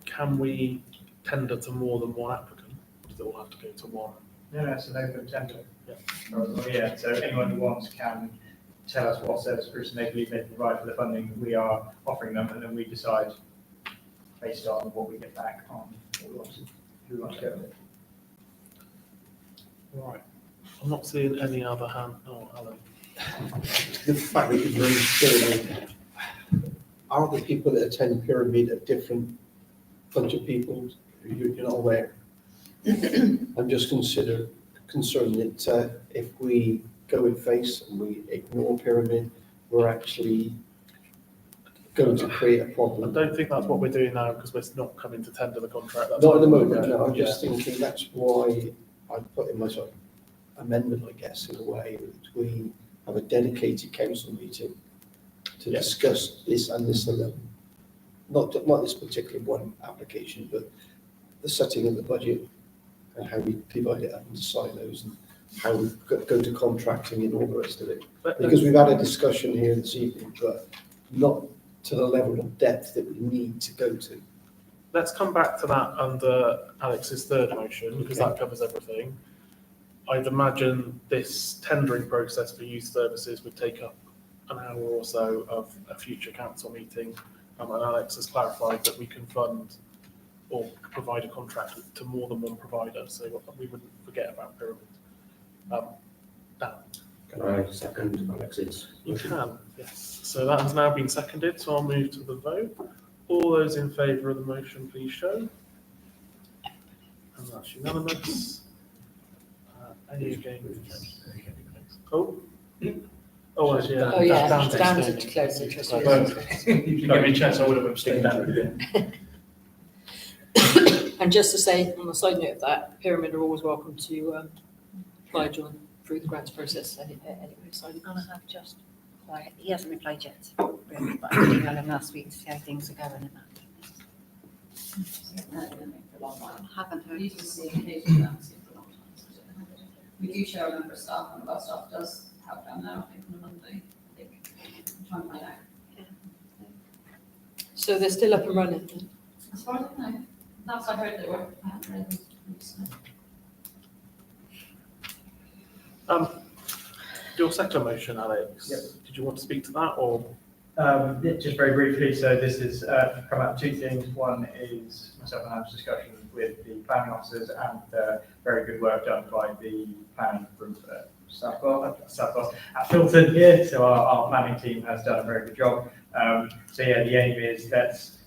Can we tender to more than one applicant? Or does it all have to go to one? No, it's an open tender. Yeah. So anyone who wants can tell us what service person they believe they can provide for the funding we are offering them, and then we decide based on what we get back on who we want to go with. Right. I'm not seeing any other hand. Oh, Alan. The fact that you've raised Pyramid, are the people that attend Pyramid a different bunch of people? You're not aware. I'm just concerned that if we go in face and we ignore Pyramid, we're actually going to create a I problem. don't think that's what we're doing now, because we're not coming to tender the contract. That's Not at the what we're moment, doing. no, I'm just thinking that's why I put in my sort of amendment, I guess, in a way, that we have a dedicated council meeting to discuss this and this alone. Not this particular one application, but the setting of the budget and how we divide it up into silos and how we go to contracting and all the rest of it. Because we've had a discussion here this evening, but not to the level of depth that we need to go to. Let's come back to that under Alex's third motion, because that covers everything. I'd imagine this tendering process for youth services would take up an hour or so of a future council meeting. And Alex has clarified that we can fund or provide a contract to more than one provider, so we wouldn't forget about Pyramid. Dan? Can I second Alex's? You can, yes. So that has now been seconded, so I'll move to the vote. All those in favour of the motion, please show. And that's unanimous. Any against? Oh? Oh, actually, yeah. Oh, yeah, Dan's Dan's abstaining. declared interest. If you give me a chance, I would have abstained. And just to say, on the side note of that, Pyramid are always welcome to apply John through the grants process anyway. So And I have just, quiet, he hasn't replied yet, really, but I did email him last week to see how things are going and that. I haven't heard. We usually see occasionally that for a long time. So I don't know how they do it. We do share a member of staff, and our staff does help down there, I think, on a Monday. I think. I'm trying to find out. So they're still up and running. As far as I know, last I heard they were, I haven't read them recently. Your second motion, Alex. Yep. Did you want to speak to that, or? Just very briefly, so this is come out of two things. One is myself and Anne's discussion with the planning officers and very good work done by the planning group at Southwest at Filton here. So our planning team has done a very good job. So yeah, the aim is let's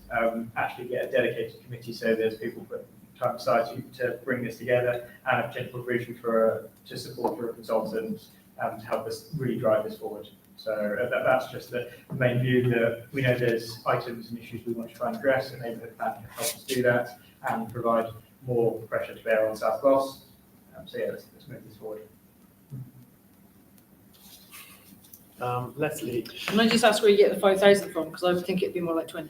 actually get a dedicated committee so there's people put time aside to bring this together and a potential provision to support for a consultant to help us really drive this forward. So that's just the main view, that we know there's items and issues we want to try and address, and neighbourhood plan can help us do that and provide more pressure to bear on South Gloss. So yeah, let's move this forward. Leslie. Can I just ask where you get the 5,000 from? Because I would think it'd be more like 20.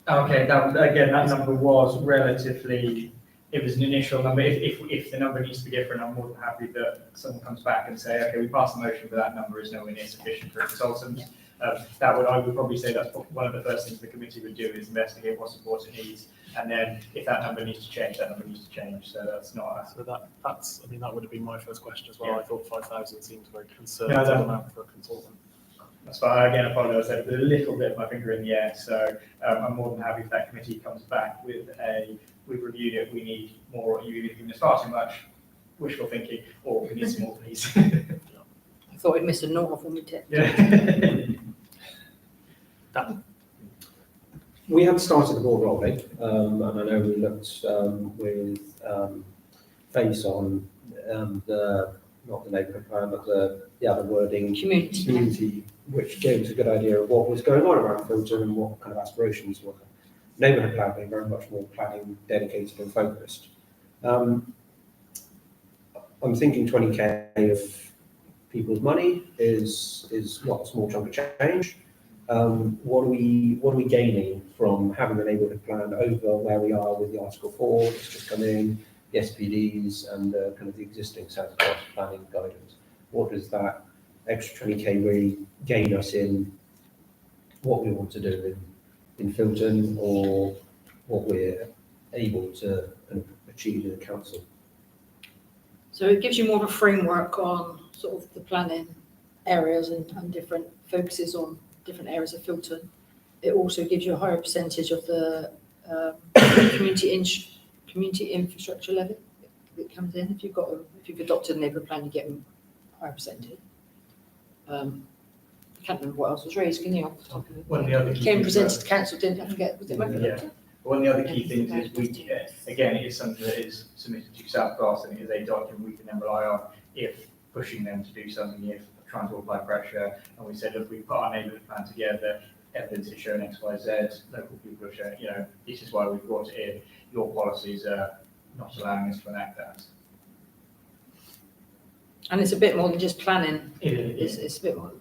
Okay, that number was relatively, it was an initial number. If the number needs to be different, I'm more than happy that someone comes back and say, okay, we passed the motion, but that number is nowhere near sufficient for a consultant. I would probably say that's one of the first things the committee would do, is investigate what support it needs, and then if that number needs to change, that number needs to change. So that's not. So that would have been my first question as well. Yeah. I thought 5,000 seemed a very conservative amount for a consultant. That's fine. Again, I apologise. I put a little bit of my finger in the air. So I'm more than happy if that committee comes back with we've reviewed it, we need more, or you've given us far too much, wishful thinking, or we need some more, please. I thought I'd missed a note off on my tip. Yeah. We had started the ball rolling, and I know we looked with face on not the neighbourhood plan, but the other wording, community, which gave us a good idea of what was going on around Filton and what kind of aspirations were. Neighbourhood plan being very much more planning dedicated and focused. I'm thinking 20k of people's money is not a small chunk of change. What are we gaining from having the neighbourhood plan over where we are with the Article 4 that's just come in, the SPDs and kind of the existing South Coast planning guidance? What does that extra 20k really gain us in what we want to do in Filton, or what we're able to kind of achieve in the council? So it gives you more of a framework on sort of the planning areas and different focuses on different areas of Filton. It also gives you a higher percentage of the community infrastructure levy that comes in. If you've adopted a neighbourhood plan, you get a higher percentage. I can't remember what else was raised, can you? Off the top of it? One of the other key Came things presented to council, didn't I forget? Was it Yeah. One of the other key things is again, it is something that is submitted to South Gloss, and it is a document we can then rely on if pushing them to do something, if trying to apply pressure. And we said, if we put our neighbourhood plan together, evidence is showing X, Y, Z, local people are showing, this is why we've brought it in. Your policies are not allowing us to enact that. And it's a bit more than just planning. It is. It's a bit more.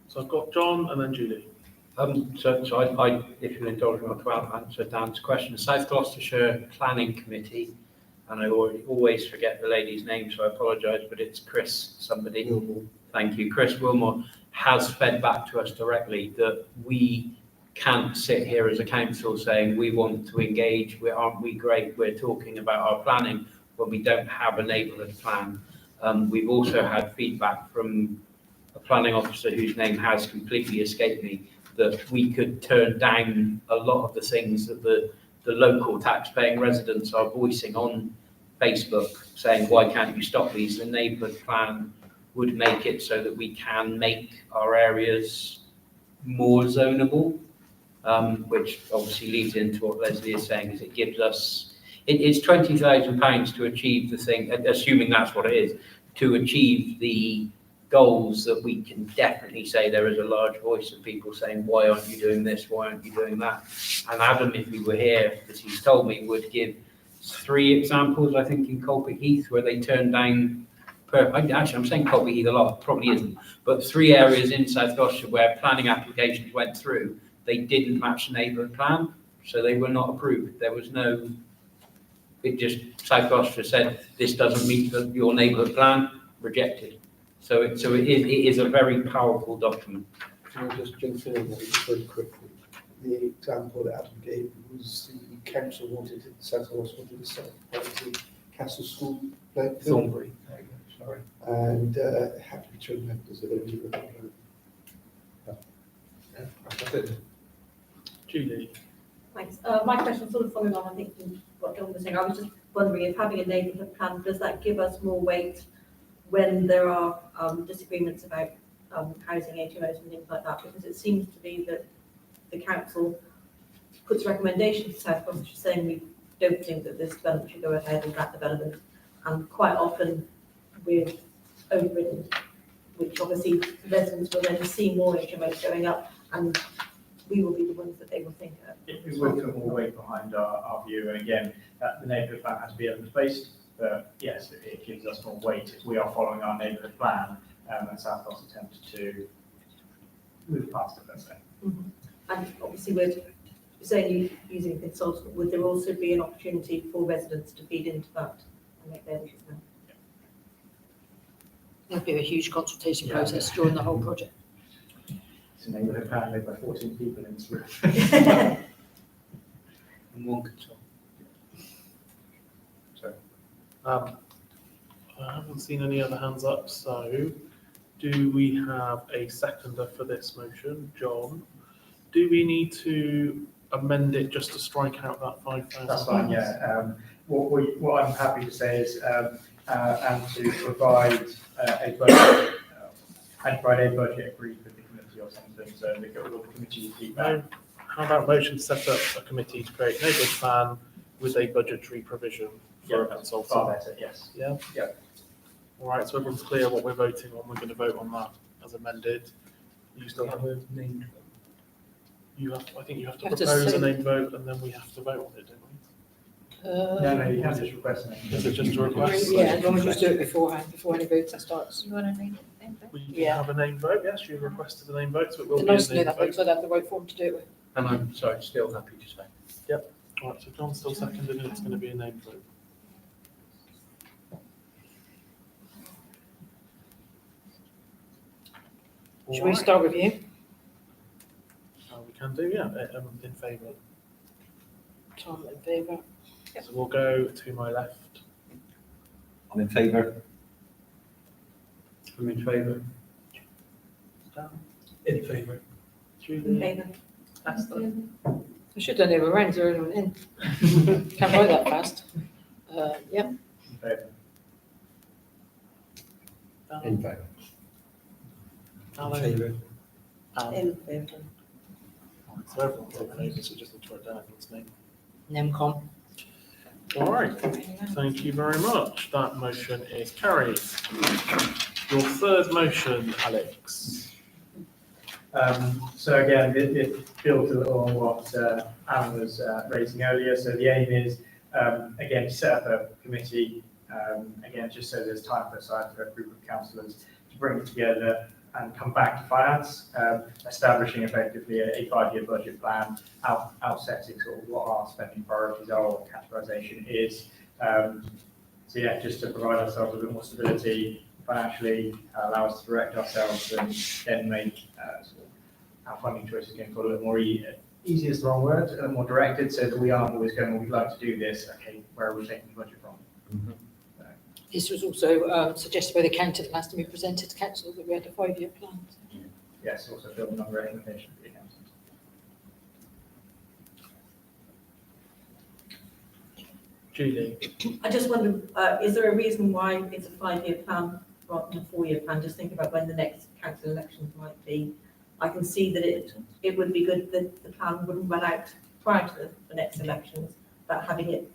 So I've got John and then Julie. So I, if you'll indulge me, to answer Dan's question, the South Gloucestershire Planning Committee, and I always forget the lady's name, so I apologise, but it's Chris somebody. Wilmore. Thank you. Chris Wilmore has fed back to us directly that we can't sit here as a council saying we want to engage, aren't we great, we're talking about our planning, when we don't have a neighbourhood plan. We've also had feedback from a planning officer whose name has completely escaped me, that we could turn down a lot of the things that the local tax-paying residents are voicing on Facebook, saying, why can't you stop these? The neighbourhood plan would make it so that we can make our areas more zonable, which obviously leads into what Leslie is saying, is it gives us, it's £20,000 to achieve the thing, assuming that's what it is, to achieve the goals that we can definitely say there is a large voice of people saying, why aren't you doing this, why aren't you doing that? And Adam, if he were here, as he's told me, would give 3 examples, I think, in Colpit Heath, where they turned down, actually I'm saying Colpit Heath a lot, probably isn't, but 3 areas in South Gloucestershire where planning applications went through, they didn't match the neighbourhood plan, so they were not approved. There was no, it just, South Gloucestershire said, this doesn't meet your neighbourhood plan, rejected. So it is a very powerful document. Can I just jump in on that just very quickly? The example that Adam gave was the council wanted, South Wales wanted to set up the Castle School, like Thornbury. sorry, and it had to be turned down because they didn't even That's it. Julie? Thanks. My question sort of following on, I think, from what John was saying. I was just wondering if having a neighbourhood plan, does that give us more weight when there are disagreements about housing HMOs and things like that? Because it seems to be that the council puts recommendations to South Gloucestershire saying we don't think that this development should go ahead and that development, and quite often we're overridden, which obviously residents will then see more HMOs going up, and we will be the ones that they will think of. It will put more weight behind our view, and again, the neighbourhood plan has to be evidence-based, but yes, it gives us more weight if we are following our neighbourhood plan, and South Gloucester attempted to move past it, let's say. And obviously we're saying using a consultant, would there also be an opportunity for residents to feed into that and make their wishes known? There'll be a huge consultation process during the whole project. It's a neighbourhood plan led by 14 people in this room. And one control. I haven't seen any other hands up, so do we have a seconder for this motion? John, do we need to amend it just to strike out that 5,000? That's fine, yeah. What I'm happy to say is, and to provide a budget, and provide a budget agreed with the committee or something, so they get all the committee feedback. How about motion to set up a committee to create a neighbourhood plan with a budgetary provision for a consultant? Far better, yes. Yeah? Yeah. All right, so everyone's clear what we're voting on. We're going to vote on that as amended. You still have a name? You have, I think you have to You have to propose a say- name vote and then we have to vote on it, don't we? No, you can just request an Is it just a request? Yeah, as long as you just do it beforehand, before any voting starts. You want to name it? We can Yeah. have a name vote, yes, you requested a name vote, so it will It's be a nice to know name that vote. because I'd have the right form to do it with. And I'm sorry, still happy to say. All right, so John's still seconded and it's going to be a name vote. Should we start with you? We can do, yeah, in favour. Tom in favour. So we'll go to my left. I'm in favour. I'm in favour. Dan, In favour. In Julie, favour? Esther. I should have done it with rounds or anyone in. Can't write that fast. Yeah. In favour. Dan, In favour. Alan, Favour. Anne. In favour. So everyone's in favour, so just need to write down everyone's name. NEMCOM. All right, thank you very much. That motion is carried. Your third motion, Alex. So again, it builds a little on what Alan was raising earlier. So the aim is, again, to set up a committee, again, just so there's time put aside for a group of councillors to bring it together and come back to finance, establishing effectively a 5-year budget plan, outsetting sort of what our spending priorities are, what categorisation is. So yeah, just to provide ourselves a bit more stability financially, allow us to direct ourselves and then make sort of our funding choices going forward a little more easy is the wrong word, a little more directed, so that we aren't always going, well, we'd like to do this, okay, where are we taking the budget from? This was also suggested by the accountant last time we presented to council that we had a 5-year plan. Yes, also building on the recommendation for the accountant. Julie? I just wonder, is there a reason why it's a 5-year plan rather than a 4-year plan? Just think about when the next council elections might be. I can see that it would be good that the plan wouldn't run out prior to the next elections, but having it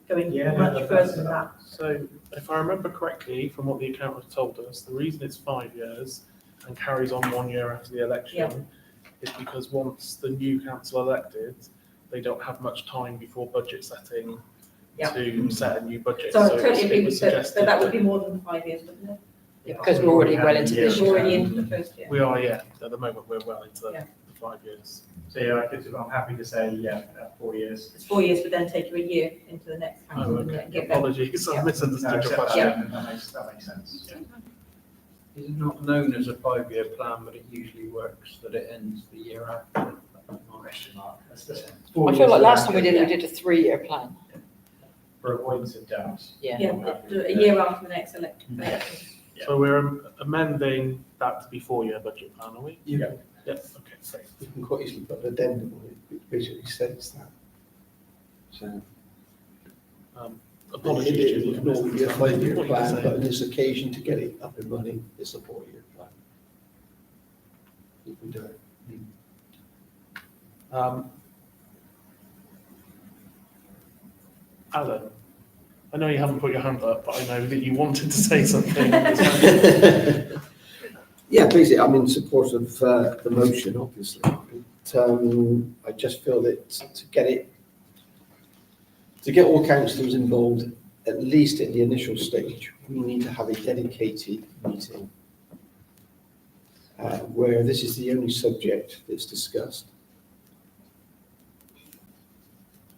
going much further than that. So if I remember correctly from what the accountant told us, the reason it's 5 years and carries on 1 year after the election is because once the new council elected, they don't have much time before budget setting to set a new budget. So I totally agree it was with that, suggested but that would be more than 5 years, wouldn't it? Because we're already well into this We're year. already into the first year. We are, yeah. At the moment, we're well into Yeah. the 5 years. So yeah, I'm happy to say, 4 years. It's 4 years, but then take you a year into the next council, Oh, wouldn't okay. it? Give them, Apologies, Yeah. I've misunderstood your Except question. that makes sense. Is it not known as a 5-year plan, but it usually works that it ends the year after? Question mark. I feel like last time we did a 3-year plan. For avoidance of doubt. yeah, a year after the next election. So we're amending that to be 4-year budget plan, are we? Yeah. Yeah, okay, great. You can quite easily put an addendum on it, which basically states that. So, Apologies, It Julie. would normally be a 5-year What you plan, saying? but on this occasion, to get it up and running, it's a 4-year plan. You can do it. Alan, I know you haven't put your hand up, but I know that you wanted to say something. Yeah, basically, I'm in support of the motion, obviously. But, I just feel that to get all councillors involved, at least at the initial stage, we need to have a dedicated meeting where this is the only subject that's discussed.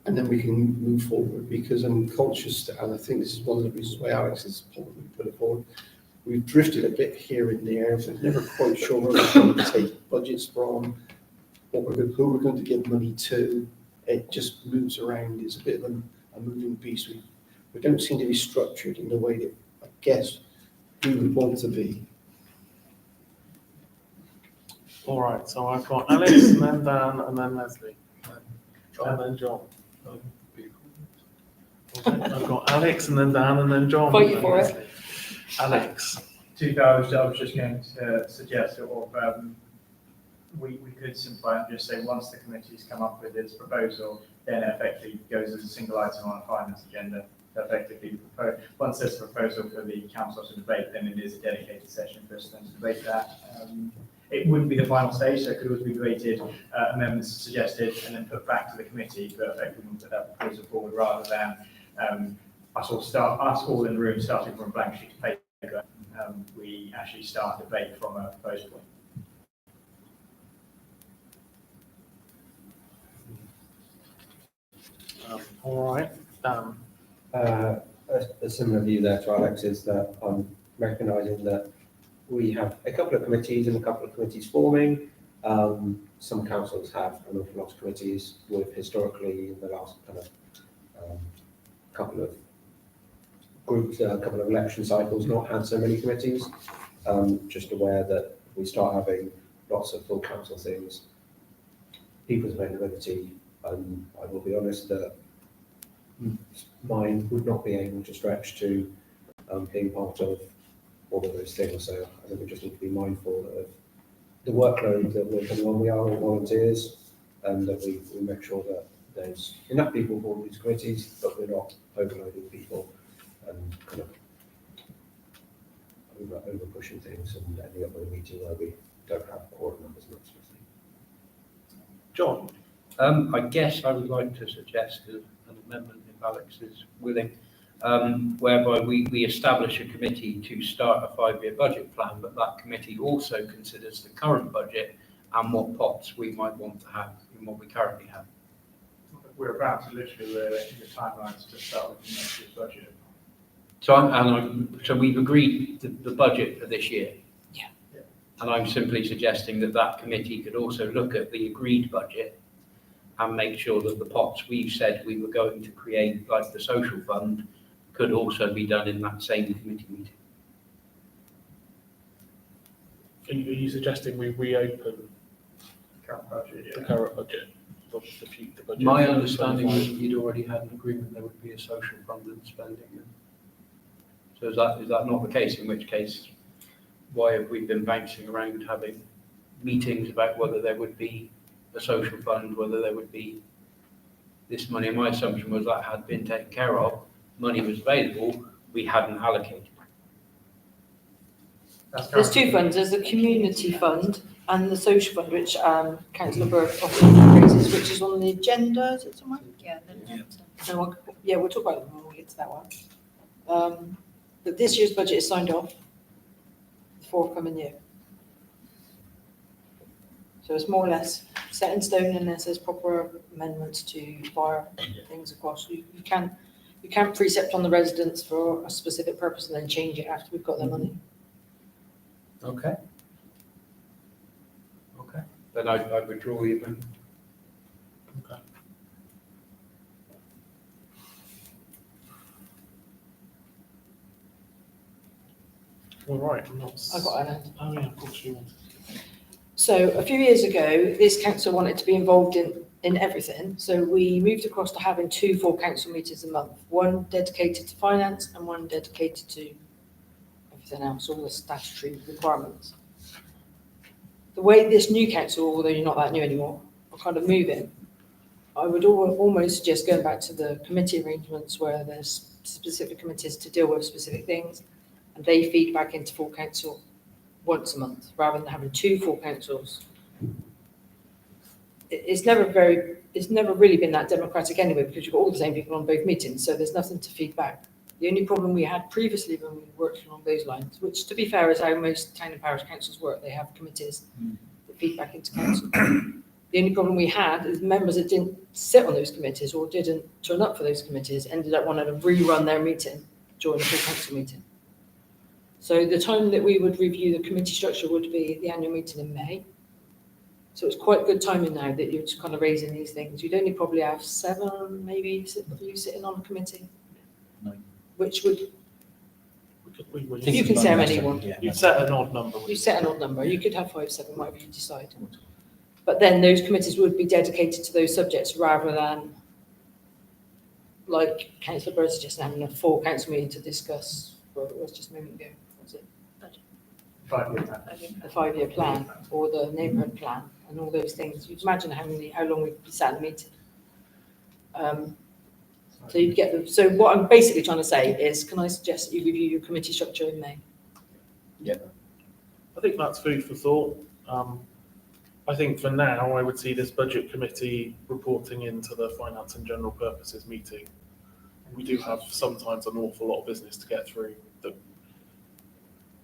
And then we can move forward, because I'm conscious, and I think this is one of the reasons why Alex has probably put it forward. We've drifted a bit here and there, so I'm never quite sure where we're going to take budgets from, who we're going to give money to. It just moves around. It's a bit of a moving piece. We don't seem to be structured in the way that I guess we would want to be. All right, so I've got Alex, and then Dan, and then Leslie, and then John. Okay, I've got Alex, and then Dan, and then John. Fight for it. Alex. I was just going to suggest that we could simplify and just say once the committee's come up with its proposal, then it effectively goes as a single item on a finance agenda. Effectively, once there's a proposal for the council to debate, then it is a dedicated session for us then to debate that. It wouldn't be the final stage, so it could always be debated, amendments suggested, and then put back to the committee, but effectively we put that proposal forward rather than us all in the room starting from a blank sheet of paper. We actually start debate from a proposed point. All right, Dan. A similar view there to Alex is that I'm recognising that we have a couple of committees and a couple of committees forming. Some councils have an awful lot of committees. We've historically, in the last kind of couple of groups, a couple of election cycles, not had so many committees. Just aware that we start having lots of full council things, people's availability, and I will be honest that mine would not be able to stretch to being part of all of those things. So I think we just need to be mindful of the workload that we're putting on. We are all volunteers, and that we make sure that there's enough people for all these committees, but we're not overloading people and kind of over pushing things and ending up with a meeting where we don't have quorum numbers and that sort of thing. John. I guess I would like to suggest an amendment, if Alex is willing, whereby we establish a committee to start a 5-year budget plan, but that committee also considers the current budget and what pots we might want to have in what we currently have. We're about to literally the timelines to start with next year's budget. So we've agreed the budget for this year. Yeah. And I'm simply suggesting that committee could also look at the agreed budget and make sure that the pots we've said we were going to create, like the social fund, could also be done in that same committee meeting. Are you suggesting we reopen Current budget, the current budget? the budget. My for understanding was 25. you'd already had an agreement there would be a social fund and spending. So is that not the case? In which case, why have we been bouncing around having meetings about whether there would be a social fund, whether there would be this money? My assumption was that had been taken care of, money was available, we hadn't allocated. There's two funds, there's the community fund and the social fund, which councillor Burke often raises, which is on the agenda, is it somewhere? Yeah. No, yeah, we'll talk about it when we get to that one. But this year's budget is signed off the forthcoming year. So it's more or less set in stone unless there's proper amendments to fire things across. You can't precept on the residents for a specific purpose and then change it after we've got their money. Okay. Okay. Then I withdraw the amendment. Okay. All right, I'm not. I've got an end. Oh, yeah, of course you want. So a few years ago, this council wanted to be involved in everything. So we moved across to having 2 full council meetings a month, one dedicated to finance and one dedicated to everything else, all the statutory requirements. The way this new council, although you're not that new anymore, are kind of moving, I would almost suggest going back to the committee arrangements where there's specific committees to deal with specific things, and they feed back into full council once a month, rather than having 2 full councils. It's never really been that democratic anyway, because you've got all the same people on both meetings, so there's nothing to feed back. The only problem we had previously when we worked along those lines, which to be fair is how most town and parish councils work, they have committees that feed back into council. The only problem we had is members that didn't sit on those committees or didn't turn up for those committees ended up wanting to rerun their meeting during the full council meeting. So the time that we would review the committee structure would be the annual meeting in May. So it's quite good timing now that you're just kind of raising these things. You'd only probably have 7, maybe, of you sitting on a committee. 9. Which would, We you can say how many you want. Yeah, You set an odd number. You set an odd number. You could have 5, 7, whatever you decide. But then those committees would be dedicated to those subjects rather than, like Councillor Bird suggested, having a full council meeting to discuss, well, it was just a moment ago, was it? 5-year plan. The 5-year plan or the neighbourhood plan and all those things. You'd imagine how long we'd be sat in a meeting. So you'd get them. So what I'm basically trying to say is, can I suggest that you review your committee structure in May? I think that's food for thought. I think for now, I would see this budget committee reporting into the finance and general purposes meeting. We do have sometimes an awful lot of business to get through.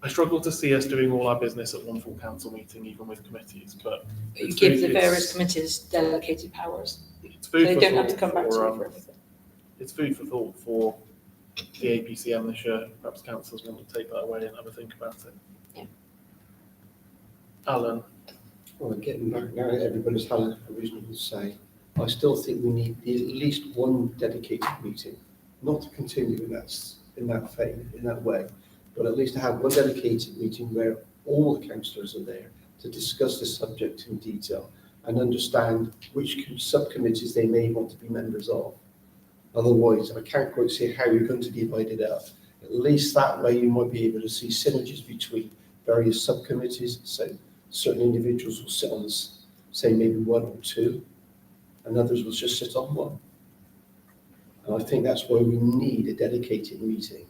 I struggle to see us doing all our business at one full council meeting, even with committees, but You it's give food- the various it's- committees delegated powers. It's So food they for don't have to thought come back to for, you for everything. it's food for thought for the APCM this year. Perhaps councillors want to take that away and have a think about it. Yeah. Alan, Well, getting back now, everybody's had a reasonable say. I still think we need at least one dedicated meeting, not to continue in that way, but at least to have one dedicated meeting where all the councillors are there to discuss the subject in detail and understand which subcommittees they may want to be members of. Otherwise, I can't quite see how you're going to divide it up. At least that way you might be able to see synergies between various subcommittees. So certain individuals will sit on this, say maybe 1 or 2, and others will just sit on 1. And I think that's why we need a dedicated meeting,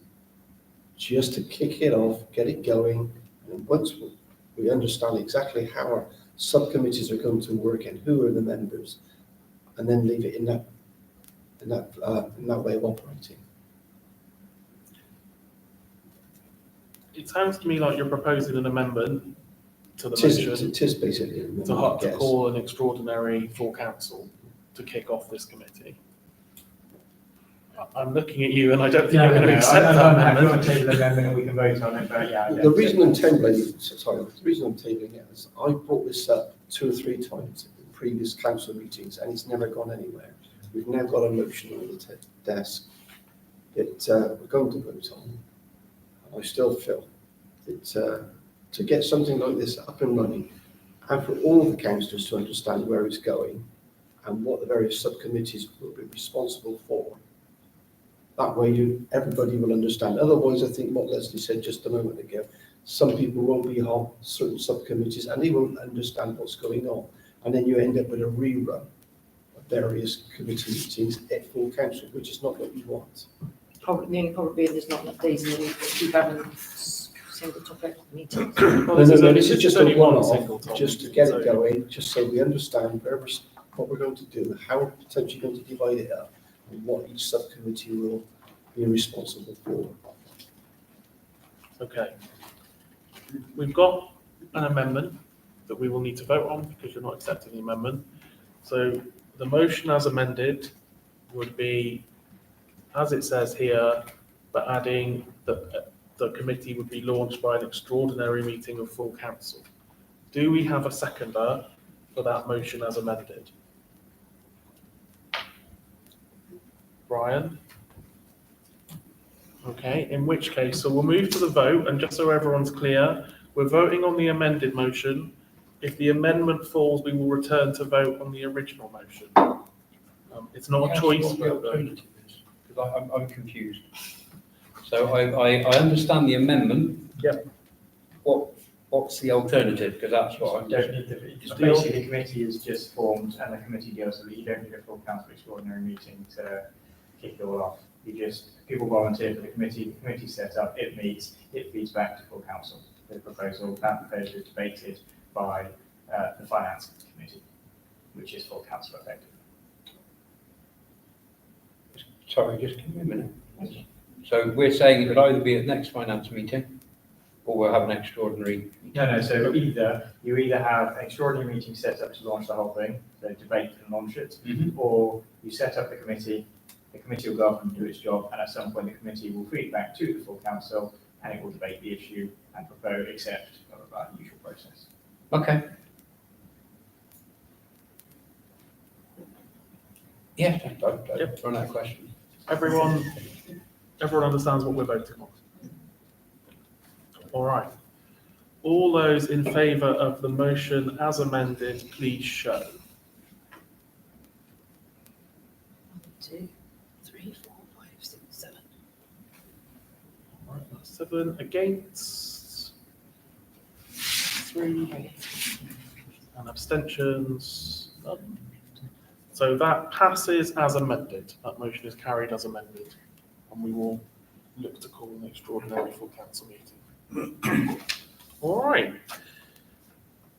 just to kick it off, get it going, and once we understand exactly how our subcommittees are going to work and who are the members, and then leave it in that way of operating. it sounds to me like you're proposing an amendment to the It motion is basically an amendment, to yes. call an extraordinary full council to kick off this committee. I'm looking at you and I don't think you're going to accept that I'm amendment. happy to table the amendment and we can vote on it, but yeah. The reason I'm tabling it is I brought this up 2 or 3 times in previous council meetings and it's never gone anywhere. We've now got a motion on the desk that we're going to vote on. I still feel that to get something like this up and running and for all the councillors to understand where it's going and what the various subcommittees will be responsible for. That way everybody will understand. Otherwise, I think what Leslie said just a moment ago, some people won't be on certain subcommittees and they won't understand what's going on. And then you end up with a rerun of various committee meetings at full council, which is not what you want. Probably, the only problem being there's not enough days in the week to keep having single topic meetings. Well, This is just a only one one-off, single topic, just to get so- it going, just so we understand what we're going to do, how we're potentially going to divide it up, and what each subcommittee will be responsible for. Okay. We've got an amendment that we will need to vote on because you're not accepting the amendment. So the motion as amended would be, as it says here, but adding that the committee would be launched by an extraordinary meeting of full council. Do we have a seconder for that motion as amended? Brian? Okay, in which case, so we'll move to the vote, and just so everyone's clear, we're voting on the amended motion. If the amendment falls, we will return to vote on the original motion. It's not a choice vote, though. Because I'm confused. So I understand the amendment. Yep. What's the alternative? Because that's what I'm You just. don't need to, just basically the committee is just formed and the committee deals with it. You don't need a full council extraordinary meeting to kick it all off. People volunteer for the committee set up, it meets, it feeds back to full council. The proposal, that proposal is debated by the finance committee, which is full council effective. Sorry, just give me a minute. So we're saying it would either be at next finance meeting, or we'll have an extraordinary. No, so you either have an extraordinary meeting set up to launch the whole thing, so debate and launch it, or you set up the committee will go off and do its job, and at some point the committee will feed back to the full council, and it will debate the issue and propose, accept, blah, blah, blah, the usual process. Okay. Yeah, don't run out of questions. Everyone understands what we're voting on? All right. All those in favour of the motion as amended, please show. 1, 2, 3, 4, 5, 6, 7. All right, that's 7 against, 3, and abstentions, none. So that passes as amended. That motion is carried as amended, and we will look to call an extraordinary full council meeting. All right.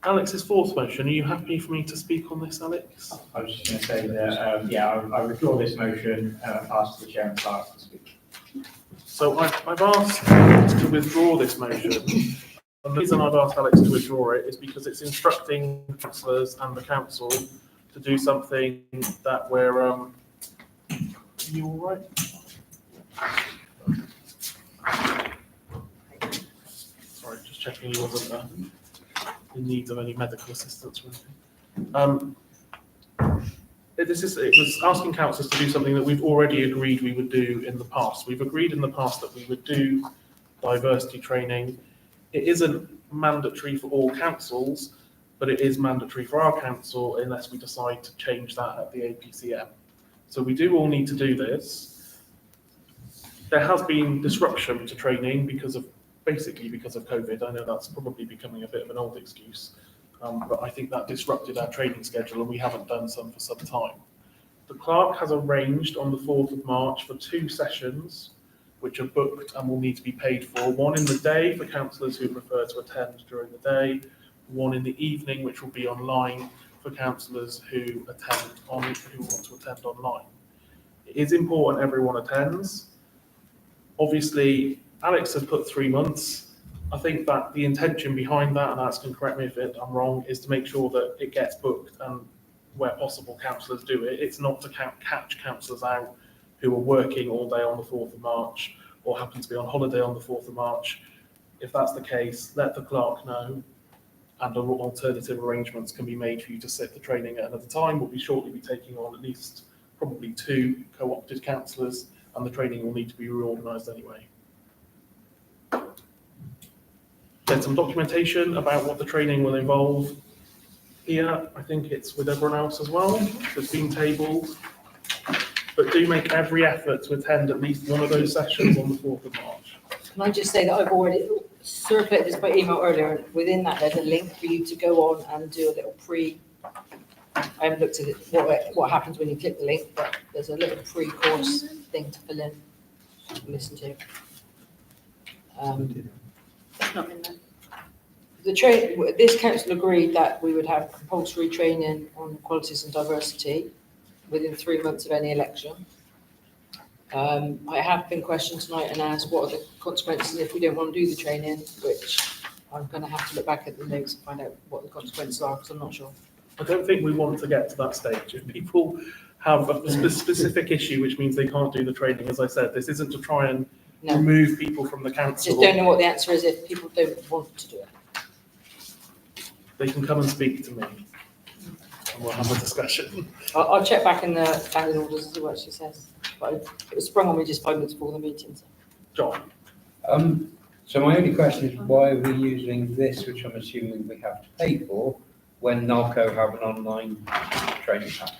Alex's fourth motion. Are you happy for me to speak on this, Alex? I was just going to say that, I withdraw this motion and pass to the chair and clerk to speak. So I've asked Alex to withdraw this motion. And the reason I've asked Alex to withdraw it is because it's instructing councillors and the council to do something that we're, are you all right? Sorry, just checking he wasn't in need of any medical assistance or anything. It was asking councillors to do something that we've already agreed we would do in the past. We've agreed in the past that we would do diversity training. It isn't mandatory for all councils, but it is mandatory for our council unless we decide to change that at the APCM. So we do all need to do this. There has been disruption to training because of COVID. I know that's probably becoming a bit of an old excuse, but I think that disrupted our training schedule and we haven't done some for some time. The clerk has arranged on the 4th of March for 2 sessions which are booked and will need to be paid for. One in the day for councillors who prefer to attend during the day, one in the evening which will be online for councillors who want to attend online. It is important everyone attends. Obviously, Alex has put 3 months. I think that the intention behind that, and Alex can correct me if I'm wrong, is to make sure that it gets booked and where possible councillors do it. It's not to catch councillors out who are working all day on the 4th of March or happen to be on holiday on the 4th of March. If that's the case, let the clerk know and alternative arrangements can be made for you to sit the training at another time. We'll shortly be taking on at least probably 2 co-opted councillors and the training will need to be reorganised anyway. There's some documentation about what the training will involve here, I think it's with everyone else as well, that's been tabled. But do make every effort to attend at least one of those sessions on the 4th of March. Can I just say that I've already circulated this by email earlier, and within that there's a link for you to go on and do a little I haven't looked at it, what happens when you click the link, but there's a little pre-course thing to fill in and listen to. It's not in there. This council agreed that we would have compulsory training on qualities and diversity within 3 months of any election. I have been questioned tonight and asked what are the consequences if we don't want to do the training, which I'm going to have to look back at the notes and find out what the consequences are, because I'm not sure. I don't think we want to get to that stage. If people have a specific issue, which means they can't do the training, as I said, this isn't to try and No, remove people from the council. just don't know what the answer is if people don't want to do it. They can come and speak to me, and we'll have a discussion. I'll check back in the standing orders and see what she says. But it was sprung on me just 5 minutes before the meeting. So. John? So my only question is, why are we using this, which I'm assuming we have to pay for, when NALCO have an online training pack?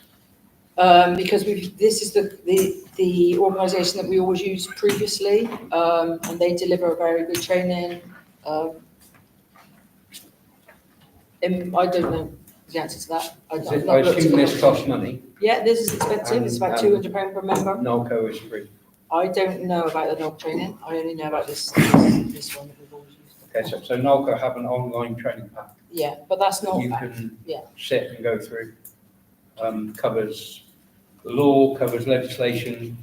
Because this is the organisation that we always used previously, and they deliver a very good training. I don't know the answer to that. I assume this costs money. Yeah, this is expensive. It's about £200 per member. NALCO is free. I don't know about the NOG training. I only know about this one that we've always used. Okay, so NALCO have an online training pack. Yeah, but that's not. You can yeah. sit and go through. Covers law, covers legislation,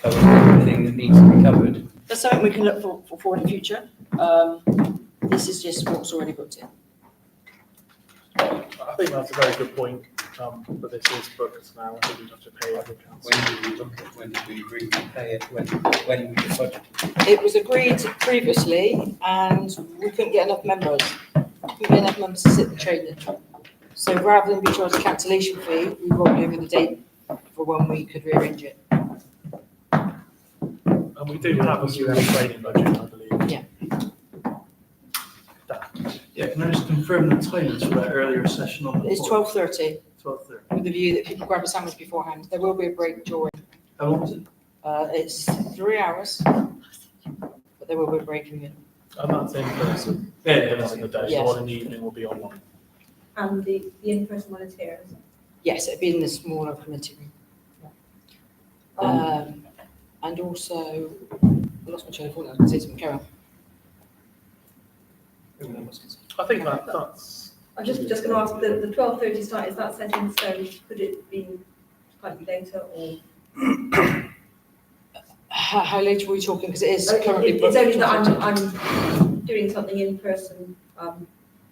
covers everything that needs to be covered. That's something we can look for in the future. This is just what's already booked in. I think that's a very good point, but this is booked now. I think we have to pay every council. When did we agree to pay it? When we the budget? It was agreed previously, and we couldn't get enough members. We couldn't get enough members to sit the training. So rather than be charged a cancellation fee, we rolled over the date for when we could rearrange it. And we do have a small training budget, I believe. Yeah. Yeah, can I just confirm the timings for that earlier session on the It's 12:30, 12:30. with the view that people grab a sandwich beforehand. There will be a break during. How long is it? It's 3 hours, but there will be a break in the middle. And that's in person. Yeah, That's in the day. Yes. The one in the evening will be online. And the in-person one is here, isn't it? Yes, it'd be in the smaller committee room. And also, I lost my train of thought. I was going to say something, Carol. I think that's. I'm just going to ask, the 12:30 start, is that set in stone? Could it be slightly later or? How late are we talking? Because it is currently It's booked. only that I'm doing something in person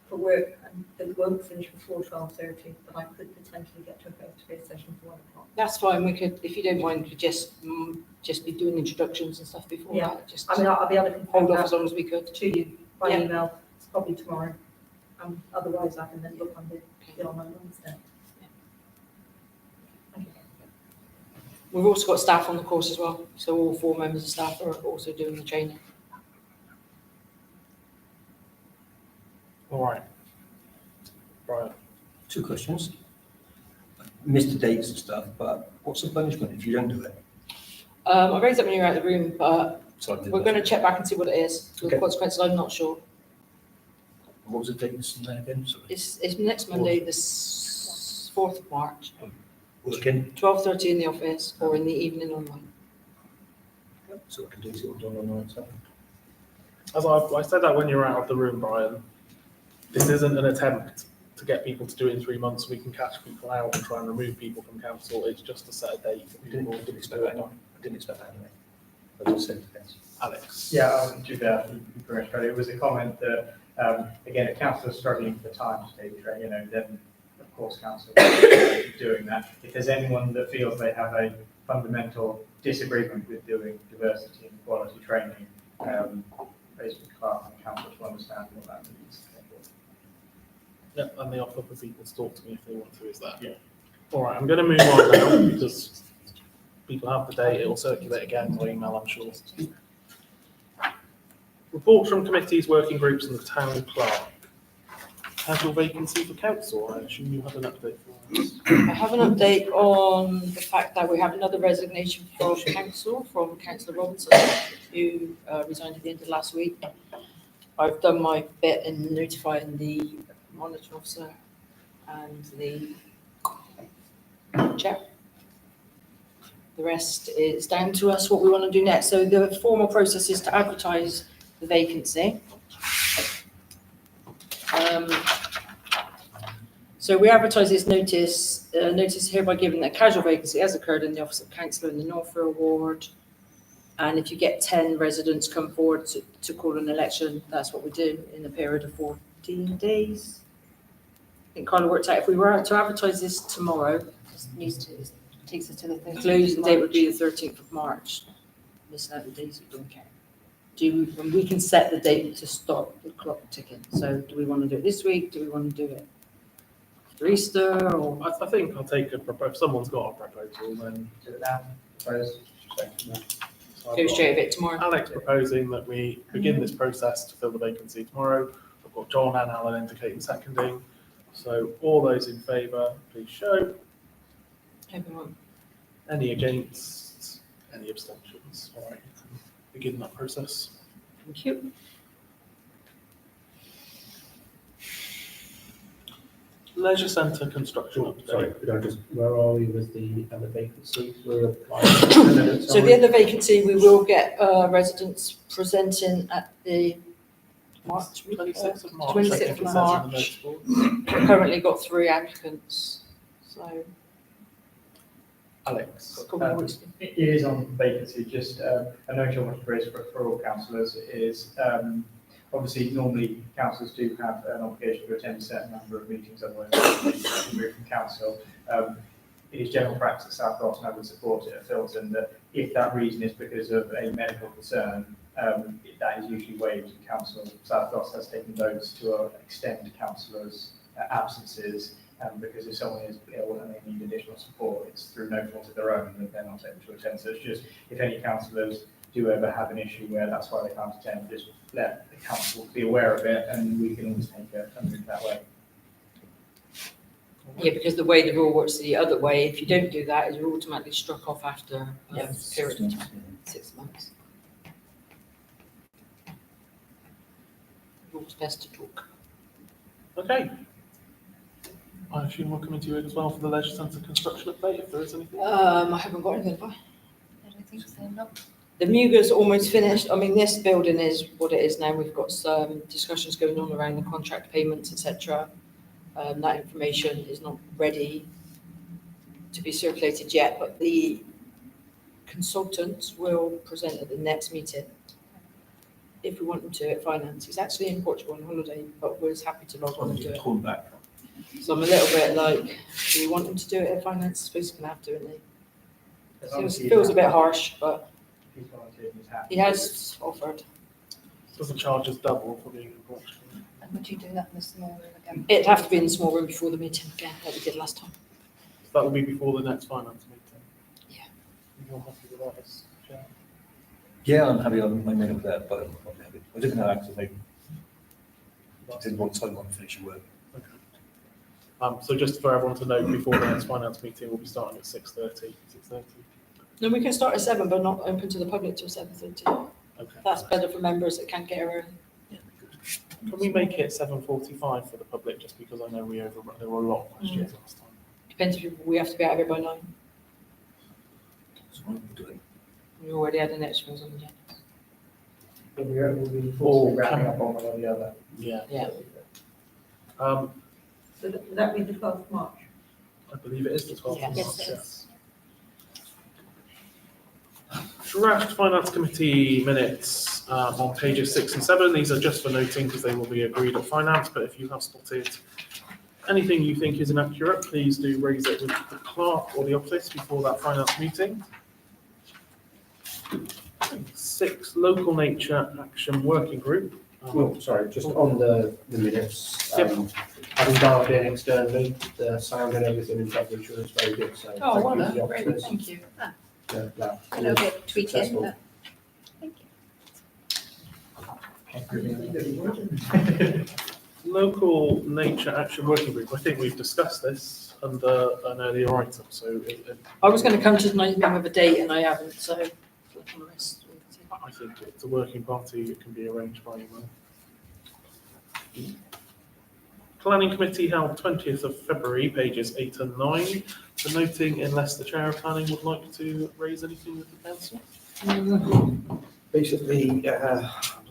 for work and it won't finish before 12:30, but I could potentially get to a face-to-face session for 1 o'clock. That's fine. We could, if you don't mind, could just be doing introductions and stuff before Yeah. that. Just I mean, I'll be able to confirm hold off that as long as we could. to you by Yeah. email, probably tomorrow. Otherwise, I can then look on the online one instead. Thank you. We've also got staff on the course as well, so all 4 members of staff are also doing the training. All right. Brian. 2 questions. Missed the dates and stuff, but what's the punishment if you don't do it? I raised that when you were out of the room, but So I did we're that. going to check back and see what it is. The Okay. consequences, I'm not sure. What was the dates in there again? Sorry. It's next Monday, the 4th of March, Working, 12:30 in the office or in the evening online. so I can do it all done online stuff. As I said that when you were out of the room, Brian, this isn't an attempt to get people to do it in 3 months so we can catch people out and try and remove people from council. It's just to set a date. I didn't expect that. I didn't expect that anyway. I just said yes. Alex. Yeah, to that, it was a comment that, again, if council is struggling for time to take training, then of course council is doing that. If there's anyone that feels they have a fundamental disagreement with doing diversity and equality training, basically Clark and council to understand what that means. Yeah, and the offer for people to talk to me if they want to is that. Yeah. All right, I'm going to move on now because people have the date. It will circulate again by email, I'm sure. Reports from committees, working groups, and the town clerk. casual vacancy for council. I assume you have an update for us. I have an update on the fact that we have another resignation from council, from Councillor Robinson, who resigned at the end of last week. I've done my bit in notifying the monitoring officer and the chair. The rest is down to us what we want to do next. So the formal process is to advertise the vacancy. So we advertise this notice, notice hereby given that casual vacancy has occurred in the office of councillor in the Norfolk Ward. And if you get 10 residents come forward to call an election, that's what we do in a period of 14 days. I think Carla worked out if we were to advertise this tomorrow, Takes us to the 13th. closing date would be the 13th of March. Missing out the days we don't count. And we can set the date to stop the clock ticking. So do we want to do it this week? Do we want to do it after Easter or? I think I'll take a proposal. If someone's got a proposal, then Do it now, suppose. so I've Go got straight a bit tomorrow. Alex proposing that we begin this process to fill the vacancy tomorrow. I've got John and Alan indicating seconding. So all those in favour, please show. Everyone. Any against? Any abstentions? All right, begin that process. Thank you. Leisure Centre construction update. Sorry, could I just, where are we with the other vacancies? We're applying for candidates, So are the we? other vacancy, we will get residents presenting at the March. 26th of March. 26th I think of it says in the March. notice board. We've currently got 3 applicants, so. Alex. got a couple more weeks. It is on vacancy, just a note I want to raise for all councillors is, obviously normally councillors do have an obligation to attend a certain number of meetings, otherwise they can move from council. It is general practice at South Gloss, and I would support it at Filton, that if that reason is because of a medical concern, that is usually waived in council. South Gloss has taken votes to extend councillors' absences. Because if someone is ill and they need additional support, it's through no fault of their own that they're not able to attend. So it's just, if any councillors do ever have an issue where that's why they can't attend, just let the council be aware of it and we can always take a move that way. Yeah, because the way the rule works the other way, if you don't do that, you're automatically struck off after a period of time, 6 months. Rules best to talk. Okay. I assume we're coming to you as well for the Leisure Centre construction update, if there is anything. I haven't got anything, have I? I don't think so, no. The Muga's almost finished. I mean, this building is what it is now. We've got some discussions going on around the contract payments, etc. That information is not ready to be circulated yet, but the consultants will present at the next meeting if we want them to at finance. He's actually in Portugal on holiday, but we're happy to log on and do it. Torn back. So I'm a little bit like, do we want them to do it at finance? I suppose he's going to have to, isn't he? Feels a bit harsh, but He's volunteered and he's happy. he has offered. Doesn't charge us double for being in Portugal. And would you do that in the small room again? It'd have to be in the small room before the meeting again, like we did last time. That will be before the next finance meeting. Yeah. You're happy with that as chair? Yeah, I'm happy. I made up that, but I'm happy. I didn't know because I didn't want to finish your work. So just for everyone to know, before the next finance meeting, we'll be starting at 6:30. 6:30. No, we can start at 7, but not open to the public till 7:30. Okay. That's better for members that can't get here early. Yeah, good. Can we make it 7:45 for the public, just because I know we overrun, there were a lot of questions last time. Depends if we have to be out of here by 9. So I'm doing. We already had an extra on the agenda. We'll be Or forced wrapping can- up on one or the other. Yeah. Yeah. So would that be the 12th of March? I believe it is the 12th of Yes. March. Yes, it is. Draft Finance Committee minutes on pages 6 and 7. These are just for noting because they will be agreed at finance, but if you have spotted anything you think is inaccurate, please do raise it with the clerk or the office before that finance meeting. 6, Local Nature Action Working Group. Well, sorry, just on the minutes, having dialed in externally, the sound and everything in Cambridge was very good, so. Oh, thank well you to the done. Great, officers. thank you. That A little was bit tweaking, successful. but thank you. Local Nature Action Working Group, I think we've discussed this under an earlier item, so I was going to come to tonight with a date and I haven't, so. I think it's a working party, it can be arranged by email. Planning Committee held 20th of February, pages 8 and 9. The noting, unless the Chair of Planning would like to raise anything with the Council. Basically, I'm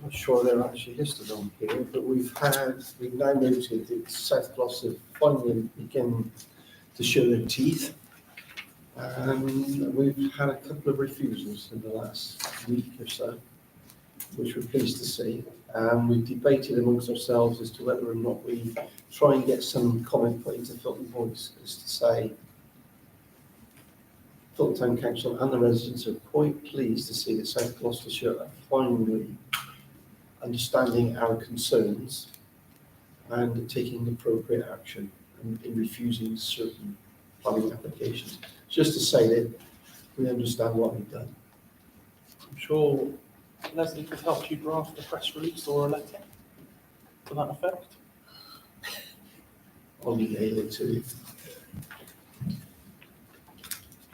not sure they're actually listed on here, but we've now noted that South Gloucester finally begin to show their teeth. We've had a couple of refusals in the last week or so, which we're pleased to see. We've debated amongst ourselves as to whether or not we try and get some comment put into Filton Voice as to say Filton Town Council and the residents are quite pleased to see that South Gloucestershire are finally understanding our concerns and taking appropriate action in refusing certain planning applications. Just to say that we understand what we've done. I'm sure Leslie could help you draft a press release or a letter to that effect. I'll email it to you.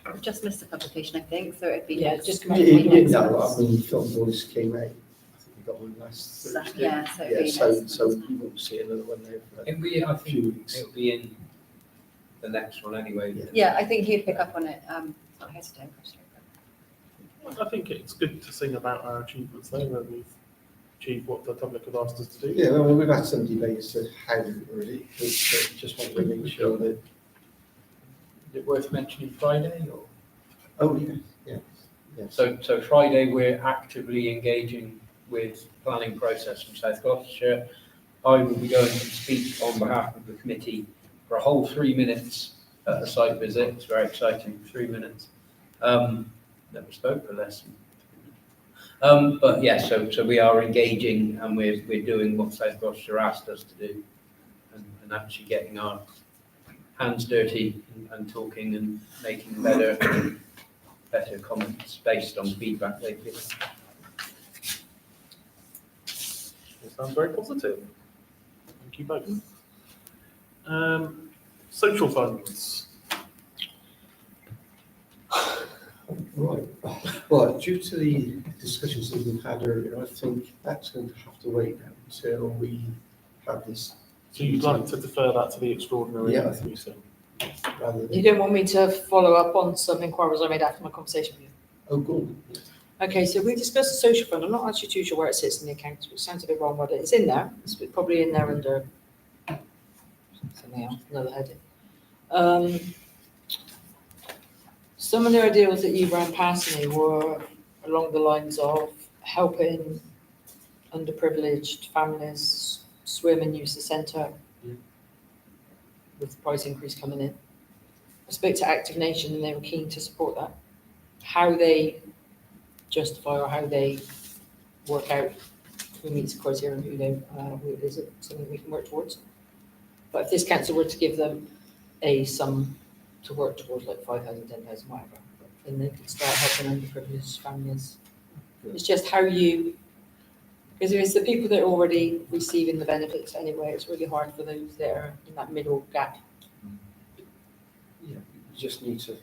We've just missed a publication, I think, so it'd be. Yeah, just come No, out. I mean, Filton Voice came out, I think we got one last Thursday. Yeah, so it'd be Yeah, next so month. we won't see another one there for It'll be, I a few think, weeks. it'll be in the next one anyway. Yeah. Yeah, I think he'd pick up on it, not hesitant, actually. I think it's good to sing about our achievements though, that we've achieved what the public have asked us to do. Yeah, well, we've had some debate as to how we already, but just want to make sure that, Is it worth mentioning Friday or? oh, yeah. So Friday, we're actively engaging with planning process from South Gloucestershire. I will be going to speak on behalf of the committee for a whole 3 minutes at a site visit. It's very exciting, 3 minutes. Never spoke for less than 3 minutes. But yeah, so we are engaging and we're doing what South Gloucestershire asked us to do and actually getting our hands dirty and talking and making better comments based on feedback they've given. It sounds very positive. Thank you both. Social funds. Right. Well, due to the discussions that we've had earlier, I think that's going to have to wait now until we have this. So you'd like to defer that to the extraordinary? Yeah, I think so. Rather You than, don't want me to follow up on some inquiries I made after my conversation with you? oh, good. Okay, so we discussed the social fund. I'm not actually too sure where it sits in the accounts, which sounds a bit wrong, but it's in there. It's probably in there under something else, another heading. Some of the ideas that you ran past me were along the lines of helping underprivileged families swim and use the centre with the price increase coming in. I spoke to Active Nation and they were keen to support that. How they justify or how they work out who meets the criteria and who it is something we can work towards. But if this council were to give them a sum to work towards, like 5,000, 10,000, whatever, then they could start helping underprivileged families. It's just how you, because it's the people that are already receiving the benefits anyway, it's really hard for those that are in that middle gap. Yeah, we just need to,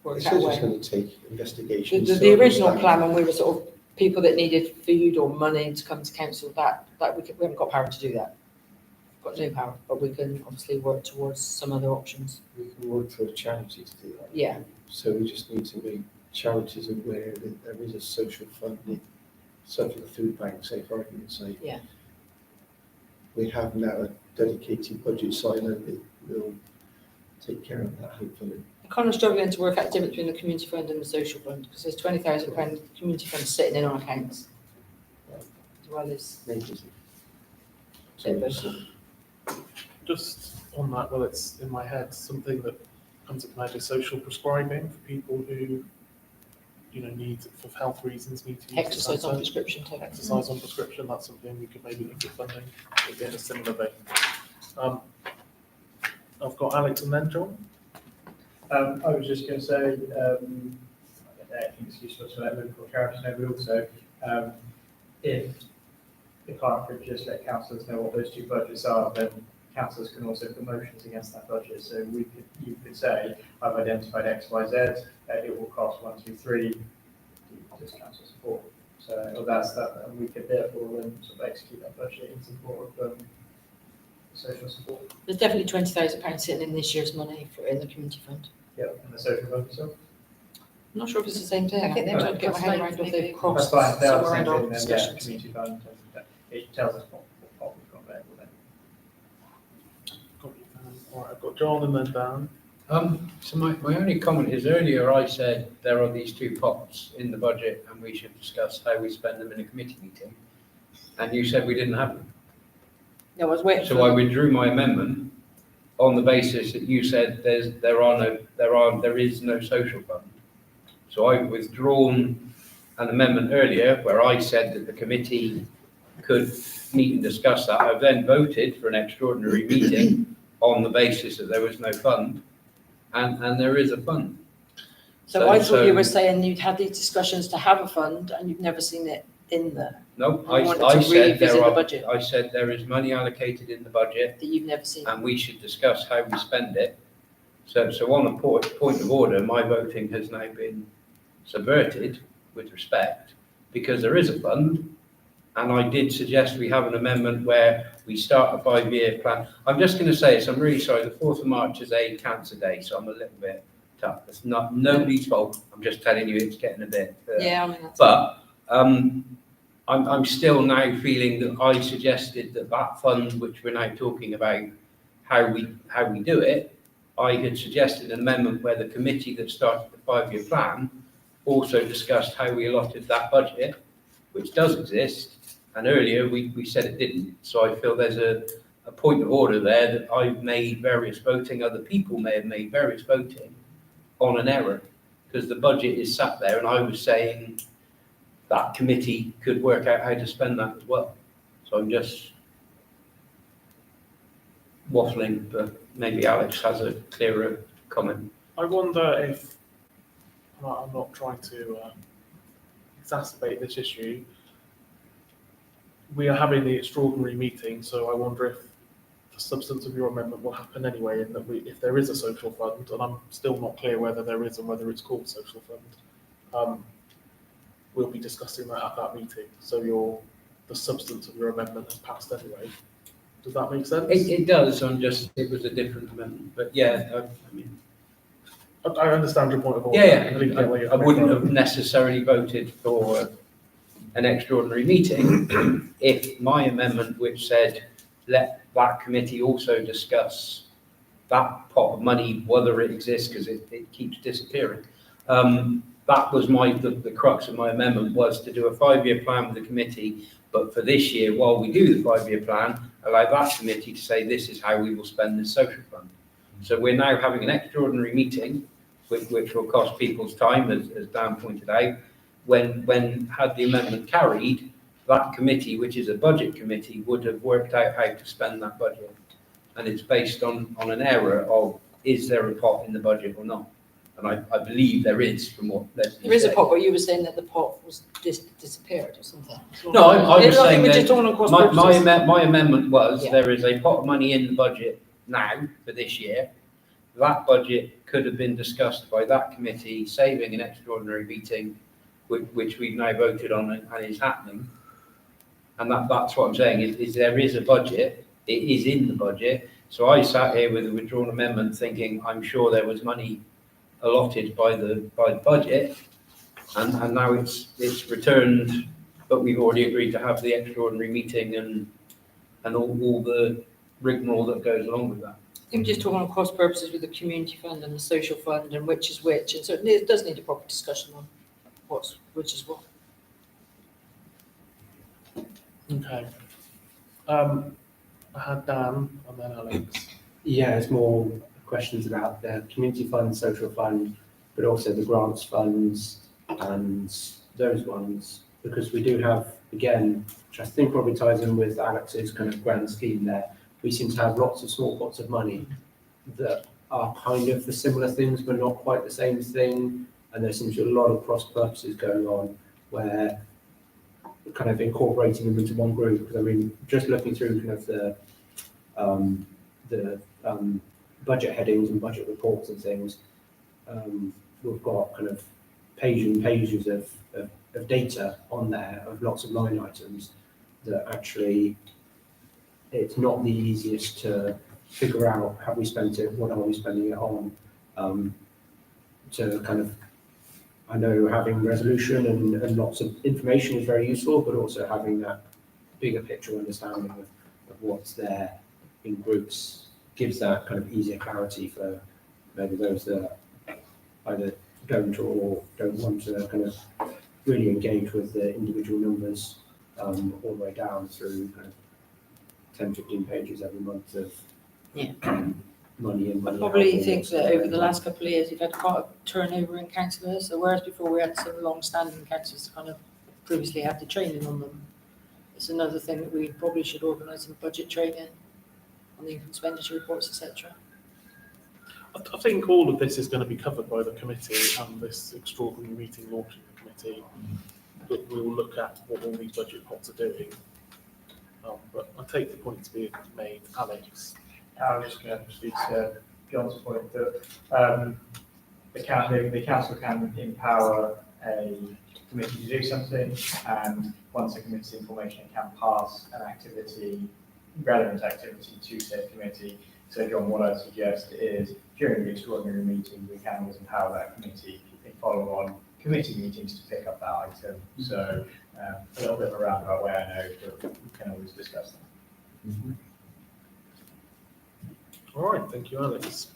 Work it's that just way. going to take investigation. The original plan, when we were sort of people that needed food or money to come to council, that we haven't got power to do that. Got no power, but we can obviously work towards some other options. We can work for a charity to do that. Yeah. So we just need to make charities aware that there is a social fund, such as the food bank, say for argument's sake. Yeah. We have now a dedicated budget, so I know that we'll take care of that hopefully. I'm kind of struggling to work out the difference between the community fund and the social fund, because there's £20,000 community fund sitting in our accounts. As well as, Just on that, well, it's in my head, something that comes up mind is social prescribing for people who, need, for health reasons, need to use the exercise on centre. prescription type. Exercise on prescription, that's something we could maybe look at funding, again, a similar vein. I've got Alex and then John. I was just going to say, I think it's useful to let local charities know, but also if the clerk could just let councillors know what those two budgets are, then councillors can also put motions against that budget. So you could say, I've identified X, Y, Z, it will cost 1, 2, 3, just council support. So that's that, and we could therefore then sort of execute that budget in support of social support. There's definitely £20,000 sitting in this year's money in the community fund. Yeah, and the social fund itself. I'm not sure if it's the same thing. I think I'm trying to get my head around if they've crossed That's fine. They are somewhere in the our same thing, then, yeah, discussions. community fund, it tells us what we've got available then. Got you, Dan. All right, I've got John and then Dan. So my only comment is earlier I said there are these two pots in the budget and we should discuss how we spend them in a committee meeting. And you said we didn't have them. No, I was waiting So for I them. withdrew my amendment on the basis that you said there is no social fund. So I've withdrawn an amendment earlier where I said that the committee could meet and discuss that. I've then voted for an extraordinary meeting on the basis that there was no fund, and there is a fund. So I thought you were saying you'd had these discussions to have a fund and you've never seen it in there, No, I wanted I to said revisit there the are, budget. I said there is money allocated in the budget that you've never seen. and we should discuss how we spend it. So on a point of order, my voting has now been subverted with respect because there is a fund. And I did suggest we have an amendment where we start a 5-year plan. I'm just going to say this, I'm really sorry, the 4th of March is a cancer day, so I'm a little bit tough. It's not nobody's fault. I'm just telling you it's getting a bit. Yeah, I mean, that's. But I'm still now feeling that I suggested that fund, which we're now talking about, how we do it, I had suggested an amendment where the committee that started the 5-year plan also discussed how we allotted that budget, which does exist. And earlier we said it didn't. So I feel there's a point of order there that I've made various voting, other people may have made various voting on an error because the budget is sat there and I was saying that committee could work out how to spend that as well. So I'm just waffling, but maybe Alex has a clearer comment. I wonder if, I'm not trying to exacerbate this issue, we are having the extraordinary meeting, so I wonder if the substance of your amendment will happen anyway, and that if there is a social fund, and I'm still not clear whether there is and whether it's called social fund, we'll be discussing that at that meeting. So the substance of your amendment has passed anyway. Does that make sense? It does, it was a different amendment, but yeah, I mean. I understand your point of order. Yeah, I get where you're I coming wouldn't from. have necessarily voted for an extraordinary meeting if my amendment, which said let that committee also discuss that pot of money, whether it exists, because it keeps disappearing. That was the crux of my amendment, was to do a 5-year plan with the committee, but for this year, while we do the 5-year plan, allow that committee to say this is how we will spend this social fund. So we're now having an extraordinary meeting, which will cost people's time, as Dan pointed out. When had the amendment carried, that committee, which is a budget committee, would have worked out how to spend that budget. And it's based on an error of, is there a pot in the budget or not? And I believe there is, from what Leslie There is a said. pot, but you were saying that the pot was disappeared or something. No, I was saying we're just that talking across my purposes. amendment was, Yeah. there is a pot of money in the budget now for this year. That budget could have been discussed by that committee, saving an extraordinary meeting, which we've now voted on and is happening. And that's what I'm saying, is there is a budget, it is in the budget. So I sat here with a withdrawn amendment thinking, I'm sure there was money allotted by the budget, and now it's returned, but we've already agreed to have the extraordinary meeting and all the rigmarole that goes along with that. I think we're just talking on cross purposes with the community fund and the social fund and which is which, and so it does need a proper discussion on which is what. Okay. I had Dan and then Alex. Yeah, it's more questions about the community fund, social fund, but also the grants funds and those ones, because we do have, again, which I think probably ties in with Alex's kind of grand scheme there, we seem to have lots of small pots of money that are kind of for similar things, but not quite the same thing. And there seems to be a lot of cross purposes going on where kind of incorporating them into one group, because I mean, just looking through kind of the budget headings and budget reports and things, we've got kind of pages and pages of data on there of lots of line items that actually it's not the easiest to figure out, have we spent it, what are we spending it on, to kind of, I know having resolution and lots of information is very useful, but also having that bigger picture understanding of what's there in groups gives that kind of easier clarity for maybe those that either don't or don't want to kind of really engage with the individual numbers all the way down through kind of 10, 15 pages every month of money in, I money out. probably or think what's that there. over the last couple of years, you've had quite a turnover in councillors. So whereas before we had some long-standing councillors kind of previously had the training on them, it's another thing that we probably should organise some budget training on the expenditure reports, etc. I think all of this is going to be covered by the committee and this extraordinary meeting launching the committee. But we will look at what all these budget pots are doing. But I take the point to be made, Alex. I was just going to speak to John's point that the council can empower a committee to do something, and once the committee information can pass an activity, relevant activity to said committee. So John, what I suggest is during the extraordinary meeting, we can always empower that committee in follow-on committee meetings to pick up that item. So a little bit of a roundabout way, I know, but we can always discuss that. All right, thank you, Alex.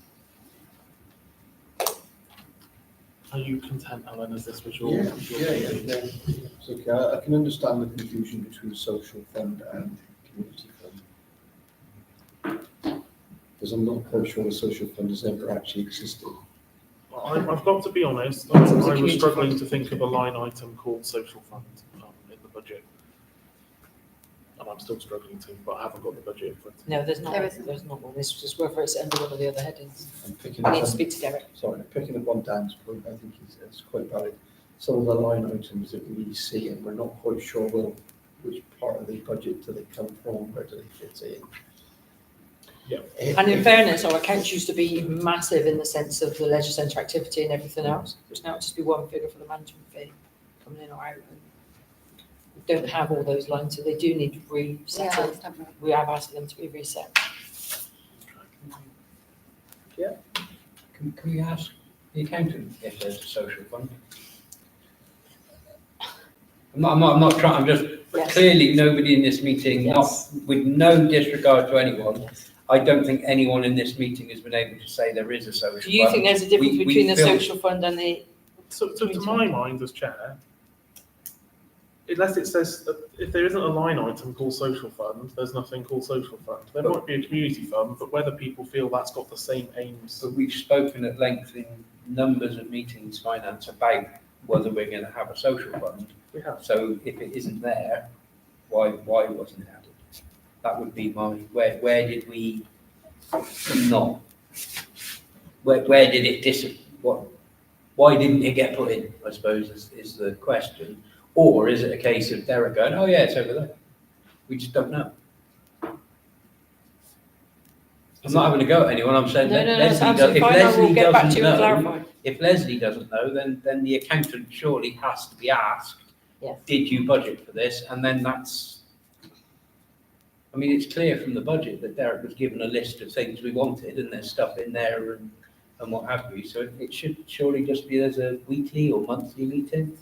Are you content, Alan, as this was your? Yeah. It's okay. I can understand the confusion between social fund and community fund. Because I'm not quite sure the social fund has ever actually existed. I've got to be honest, It's a I was community struggling fund. to think of a line item called social fund in the budget. And I'm still struggling to, but I haven't got the budget in front of me. No, there's not. There isn't. There's not one. It's just whether it's under one of the other headings. I'm picking We up need to on, speak to Derek. sorry, picking up on Dan's point, I think it's quite valid. Some of the line items that we see and we're not quite sure, well, which part of the budget do they come from, where do they fit in? Yeah. And in fairness, our accounts used to be massive in the sense of the leisure centre activity and everything else, which now it'll just be one figure for the management fee coming in or out. And we don't have all those lines, so they do need resetting. We have asked them to be reset. Can we ask the accountant if there's a social fund? I'm not trying, I'm just, Yes. clearly nobody in this meeting, not, Yes. with no disregard to anyone, Yes. I don't think anyone in this meeting has been able to say there is a social fund. Do you think there's a difference We between the feel- social fund and the? So to my mind as chair, unless it says, that if there isn't a line item called social fund, there's nothing called social fund. There might be a community fund, but whether people feel that's got the same aims. But we've spoken at length in numbers of meetings, finance, about whether we're going to have a social fund. We have. So if it isn't there, why wasn't it added? That would be my, where did we not? Where did it why didn't it get put in, I suppose, is the question. Or is it a case of Derek going, oh yeah, it's over there? We just don't know. I'm not having a go at anyone, I'm saying No, that no, it's Leslie absolutely fine. I will Leslie get back to doesn't you and know, clarify. if Leslie doesn't know, then the accountant surely has to be asked, Yes. did you budget for this? And then that's, I mean, it's clear from the budget that Derek was given a list of things we wanted and there's stuff in there and what have you. So it should surely just be there's a weekly or monthly meeting.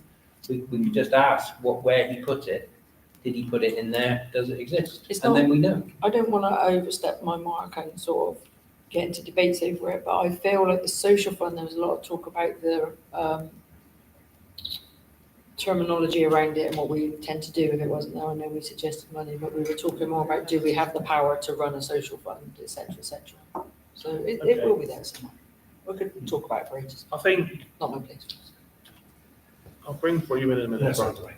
We could just ask where he put it. Did he put it in there? Does it exist? It's And not- then we know. I don't want to overstep my mark and sort of get into debates over it, but I feel like the social fund, there was a lot of talk about the terminology around it and what we tend to do if it wasn't there. I know we suggested money, but we were talking more about do we have the power to run a social fund, et cetera, et cetera. So it Okay. will be there somewhere. We could talk about it for ages, I think not my place. I'll bring for you in a minute. Yes, right away.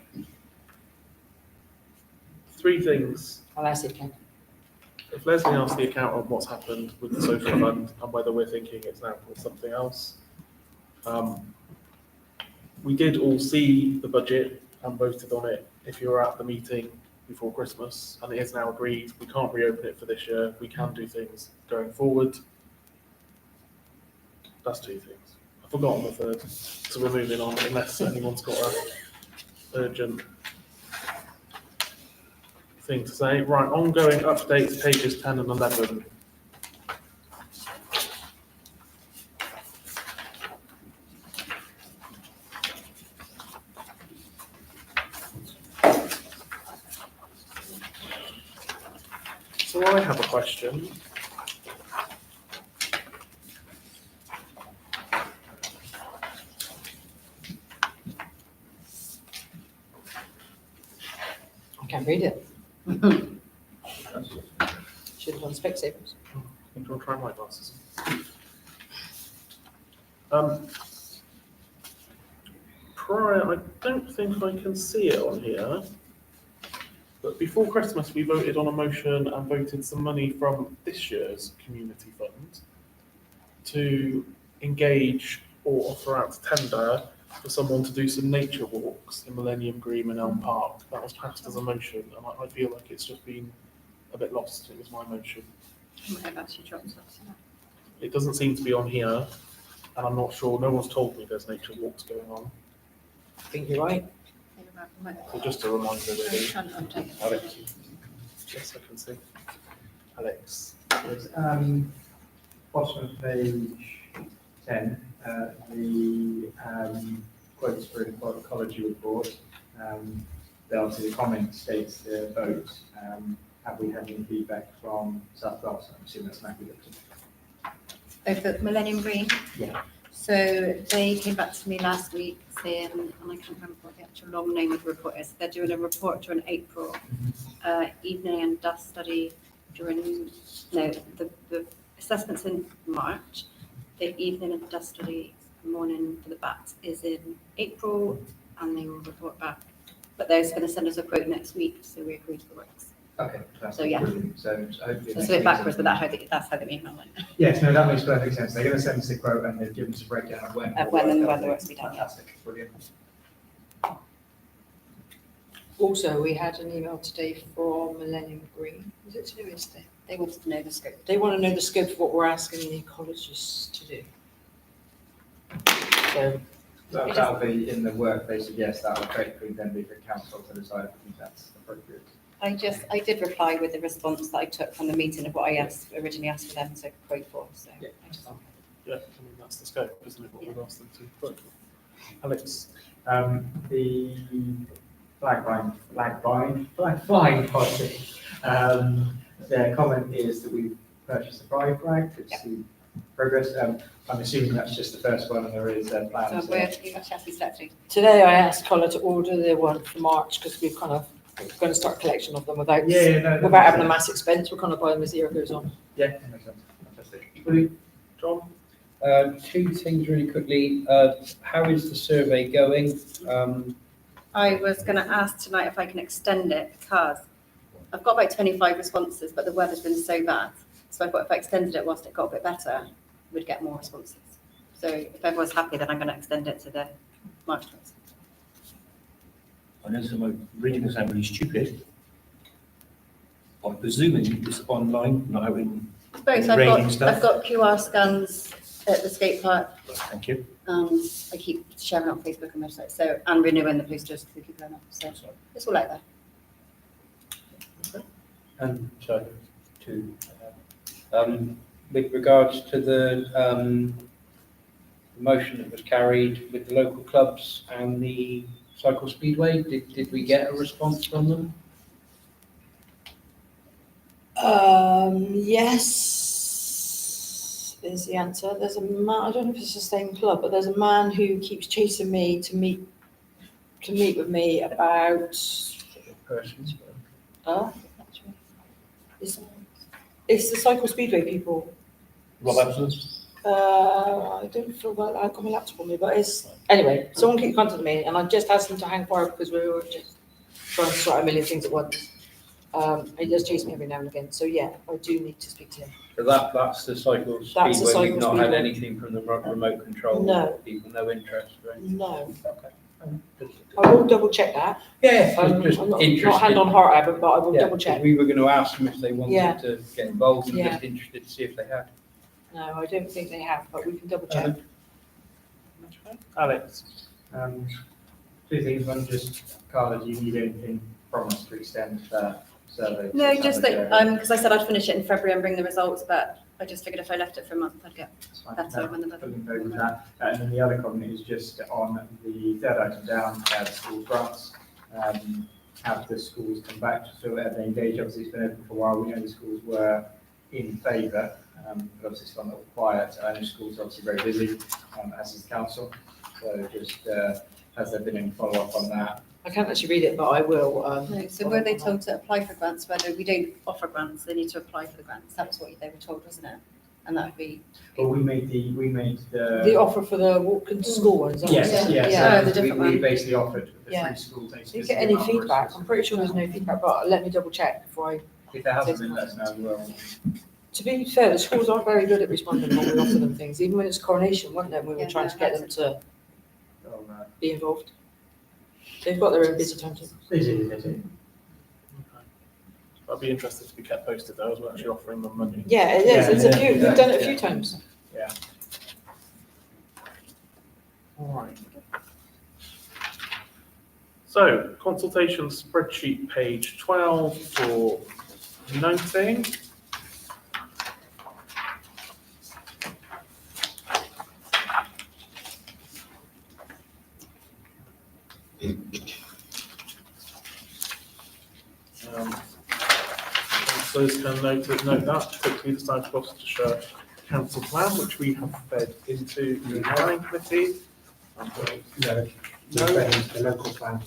Three things. I'll ask the accountant. If Leslie asks the accountant what's happened with the social fund and whether we're thinking it's now called something else. We did all see the budget and voted on it if you were at the meeting before Christmas, and it is now agreed, we can't reopen it for this year, we can do things going forward. That's two things. I've forgotten the third, so we're moving on unless anyone's got a urgent thing to say. Right, ongoing updates, pages 10 and 11. So I have a question. I can't read it. Should have done Specsavers. I'm going to try my glasses. Prior, I don't think I can see it on here, but before Christmas we voted on a motion and voted some money from this year's community fund to engage or offer out to tender for someone to do some nature walks in Millennium Green and Elm Park. That was passed as a motion, and I feel like it's just been a bit lost. It was my motion. I might have actually dropped off. It doesn't seem to be on here, and I'm not sure. No one's told me there's nature walks going on. I think you're right. So just a reminder, really. Alex. Yes, I can see. Alex. Yes, bottom of page 10, the quotes for the ecology report. The comment states the vote. Have we had any feedback from South Gloss? I'm assuming that's Matthew Lipton. Over Millennium Green? Yeah. So they came back to me last week saying, and I can't remember what the actual long name of the report is, they're doing a report during April, evening and dust study during, no, the assessment's in March, the evening and dust study morning for the bats is in April, and they will report back. But they're going to send us a quote next week, so we agreed to the works. Okay, that's So, yeah. brilliant. So hopefully So it's a bit backwards, but that's how the email went. Yes, no, that makes perfect sense. They're going to send us a quote and they've given us a breakdown of when. When the works will be done, yeah. Fantastic, brilliant. Also, we had an email today from Millennium Green. Was it to do with this? They wanted to know the scope. They want to know the scope of what we're asking the ecologists to do. So, That'll be in the work, they suggest that will basically then be for council to decide if we think that's appropriate. I did reply with the response that I took from the meeting of what I originally asked for them to quote for, so. Yeah. I just- Yeah, I mean, that's the scope, isn't it, what we've asked them to quote for. Alex. The flag flying policy. Their comment is that we've purchased a pride flag to see progress. I'm assuming that's just the first one and there is So plans. we've actually asked you selecting. today I asked Connor to order the one for March because we're going to start a collection of them without having a mass expense. We're going to buy them as the year goes on. Yeah, that makes sense. Fantastic. Brilliant. John? Two things really quickly. How is the survey going? I was going to ask tonight if I can extend it because I've got about 25 responses, but the weather's been so bad. So I thought if I extended it whilst it got a bit better, we'd get more responses. So if everyone's happy, then I'm going to extend it to the March 20th. I know some reading this sound really stupid. I'm presuming it's online, not out in Both. raining stuff. I've got QR scans at the skate park, Thank you. and I keep sharing on Facebook and website. So and renewing the posters to keep going up. So it's all out there. And sorry, two. With regards to the motion that was carried with the local clubs and the cycle speedway, did we get a response from them? Yes, is the answer. There's a man, I don't know if it's the same club, but there's a man who keeps chasing me to meet with me about, Persons. it's the cycle speedway people. Rob Absalom? I don't feel well, I've got my laptop on me, but anyway, someone keep contacting me and I just asked them to hang fire because we were just trying to sort a million things at once. He does chase me every now and again, so yeah, I do need to speak to him. So that's the cycle That's the speedway. cycle We've not had speedway. anything from the remote control No. people, no interest, right? No. Okay. I will double check that. Yeah, I'm just not hand on interested. heart, I haven't, but I will Yeah, double check. we were going to ask them if they Yeah. wanted to get involved, and Yeah. just interested to see if they had. No, I don't think they have, but we can double check. Alex? Two things, one just, Carla, do you need anything from us to extend that survey? No, just that, because I said I'd finish it in February and bring the results, but I just figured if I left it for a month, I'd get better when the weather. Looking forward to that. And then the other comment is just on the third item down, school grants. Have the schools come back to fill it, they engage, obviously it's been open for a while, we know the schools were in favour, but obviously it's gone a little quiet. I know schools are obviously very busy, as is the council, so just, has there been any follow-up on that? I can't actually read it, but I will. No, so were they told to apply for grants, whether we don't offer grants, they need to apply for the grants, that was what they were told, wasn't it? And that would be. Well, we made the. The offer for the walk into school ones. Yes, yes. Yeah. Oh, the different We one. basically offered the Yeah. three schools. If you get any feedback, I'm pretty sure there's no feedback, but let me double check before I. If there hasn't been, let us know as well. To be fair, the schools are very good at responding when we offer them things, even when it's coronation, weren't they? We were Yeah, trying to get them to So, be involved. They've got their own busy times. they do. I'd be interested to be kept posted though, as we're actually offering them money. Yeah, it is. It's a Yeah, few. We've done it a few times. Alright. So, consultation spreadsheet page 12 for noting. Councillors can note that, particularly the South Gloucestershire Council Plan, which we have fed into the planning committee. No, the local plan.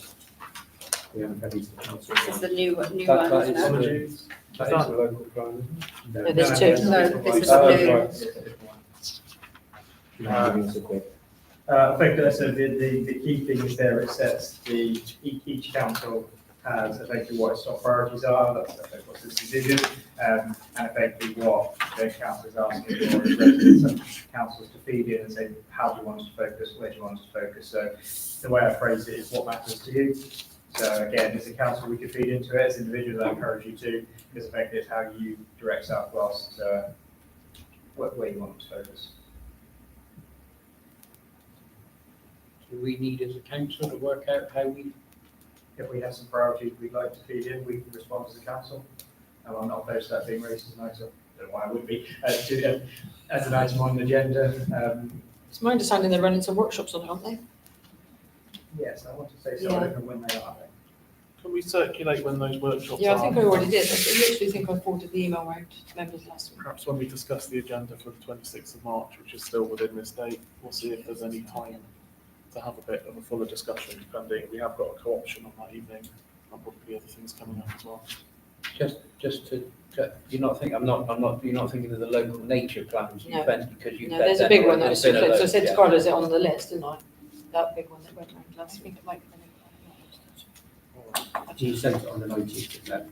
We haven't had the council. This is the new one, That isn't is it? Apologies. That is the local plan, isn't No, there's two. No, this is Oh, new. right. I think that's the key thing is there, it sets each council has effectively what its top priorities are, that's effectively what's its decision, and effectively what the council is asking for is residents and councils to feed in and say, how do you want us to focus, where do you want us to focus? So the way I phrase it is what matters to you. So again, as a council, we could feed into it, as individuals, I encourage you to, because effectively it's how you direct South Gloss to where you want to focus. Do we need as a council to work out how we, If we have some priorities we'd like to feed in, we can respond as a council. And I'm not opposed to that being raised as an item, don't know why I would be, as an item on the agenda. It's my understanding they're running some workshops on it, aren't they? Yes, I want to say so, I don't know when they are. Can we circulate when those workshops Yeah, are? I think I already did. I literally think I forwarded the email round to members last week. Perhaps when we discuss the agenda for the 26th of March, which is still within this date, we'll see if there's any time to have a bit of a fuller discussion, depending. We have got a co-option on that evening, and probably other things coming up as well. just to, you're not thinking of the local nature plans No. you've been, because you've. No, been there's a there big one already. that was, There's been a so I load, said to yeah. Carla, is it on the list, didn't I? That big one that went round last week, it might be. You sent it on the 19th, is that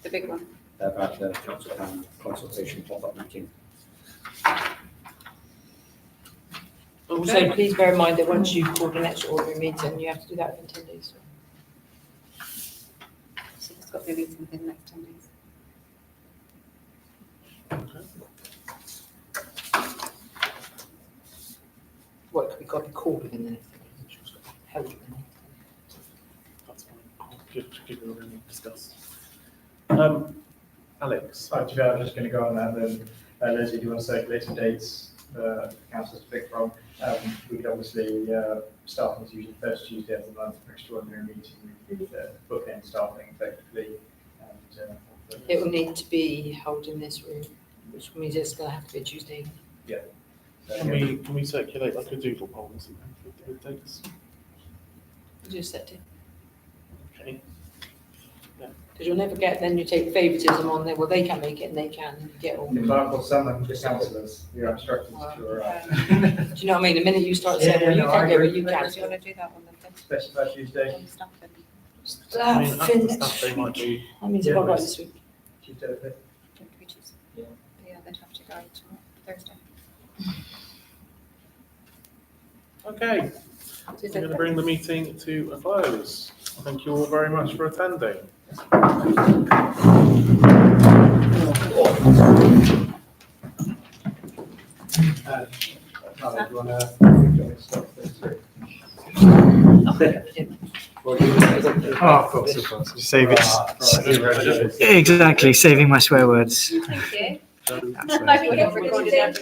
The big one. about the council plan consultation pop-up meeting? Also, please bear in mind that once you've called an extraordinary meeting, you have to do that within 10 days. So it's got to be a meeting within the next 10 days. Well, it could be called within the next 10 days. Held within the next 10 days. That's fine. I'll give you a ring and discuss. Alex? I'm just going to go on that, then, Leslie, do you want to circulate some dates for councils to pick from? We could obviously, staffing is usually the first Tuesday of the month, for extraordinary meeting, we could bookend staffing effectively. And, It will need to be held in this room, which means it's going to have to be a Tuesday. Can we circulate like a doodle poll and see with dates? Do a set it. Okay. Because you'll never get, then you take favouritism on there, well, they can make it and they can, and you get all. The clerk will summon the councillors, you're instructed to, Do you know what I mean? The minute you start saying, well, you can't get it, you When can. do you want to do that on the 5th? specify Tuesday, On the staff then? I mean, Staff in after staff, they might be. That means you've got right this week. Tuesday the 5th. Don't we choose? Yeah. Yeah, they'd have to go tomorrow, Thursday. Okay. I'm going to bring the meeting to a close. Thank you all very much for attending. Oh, of course. Save it. Exactly, saving my swear words. Thank you. I think it's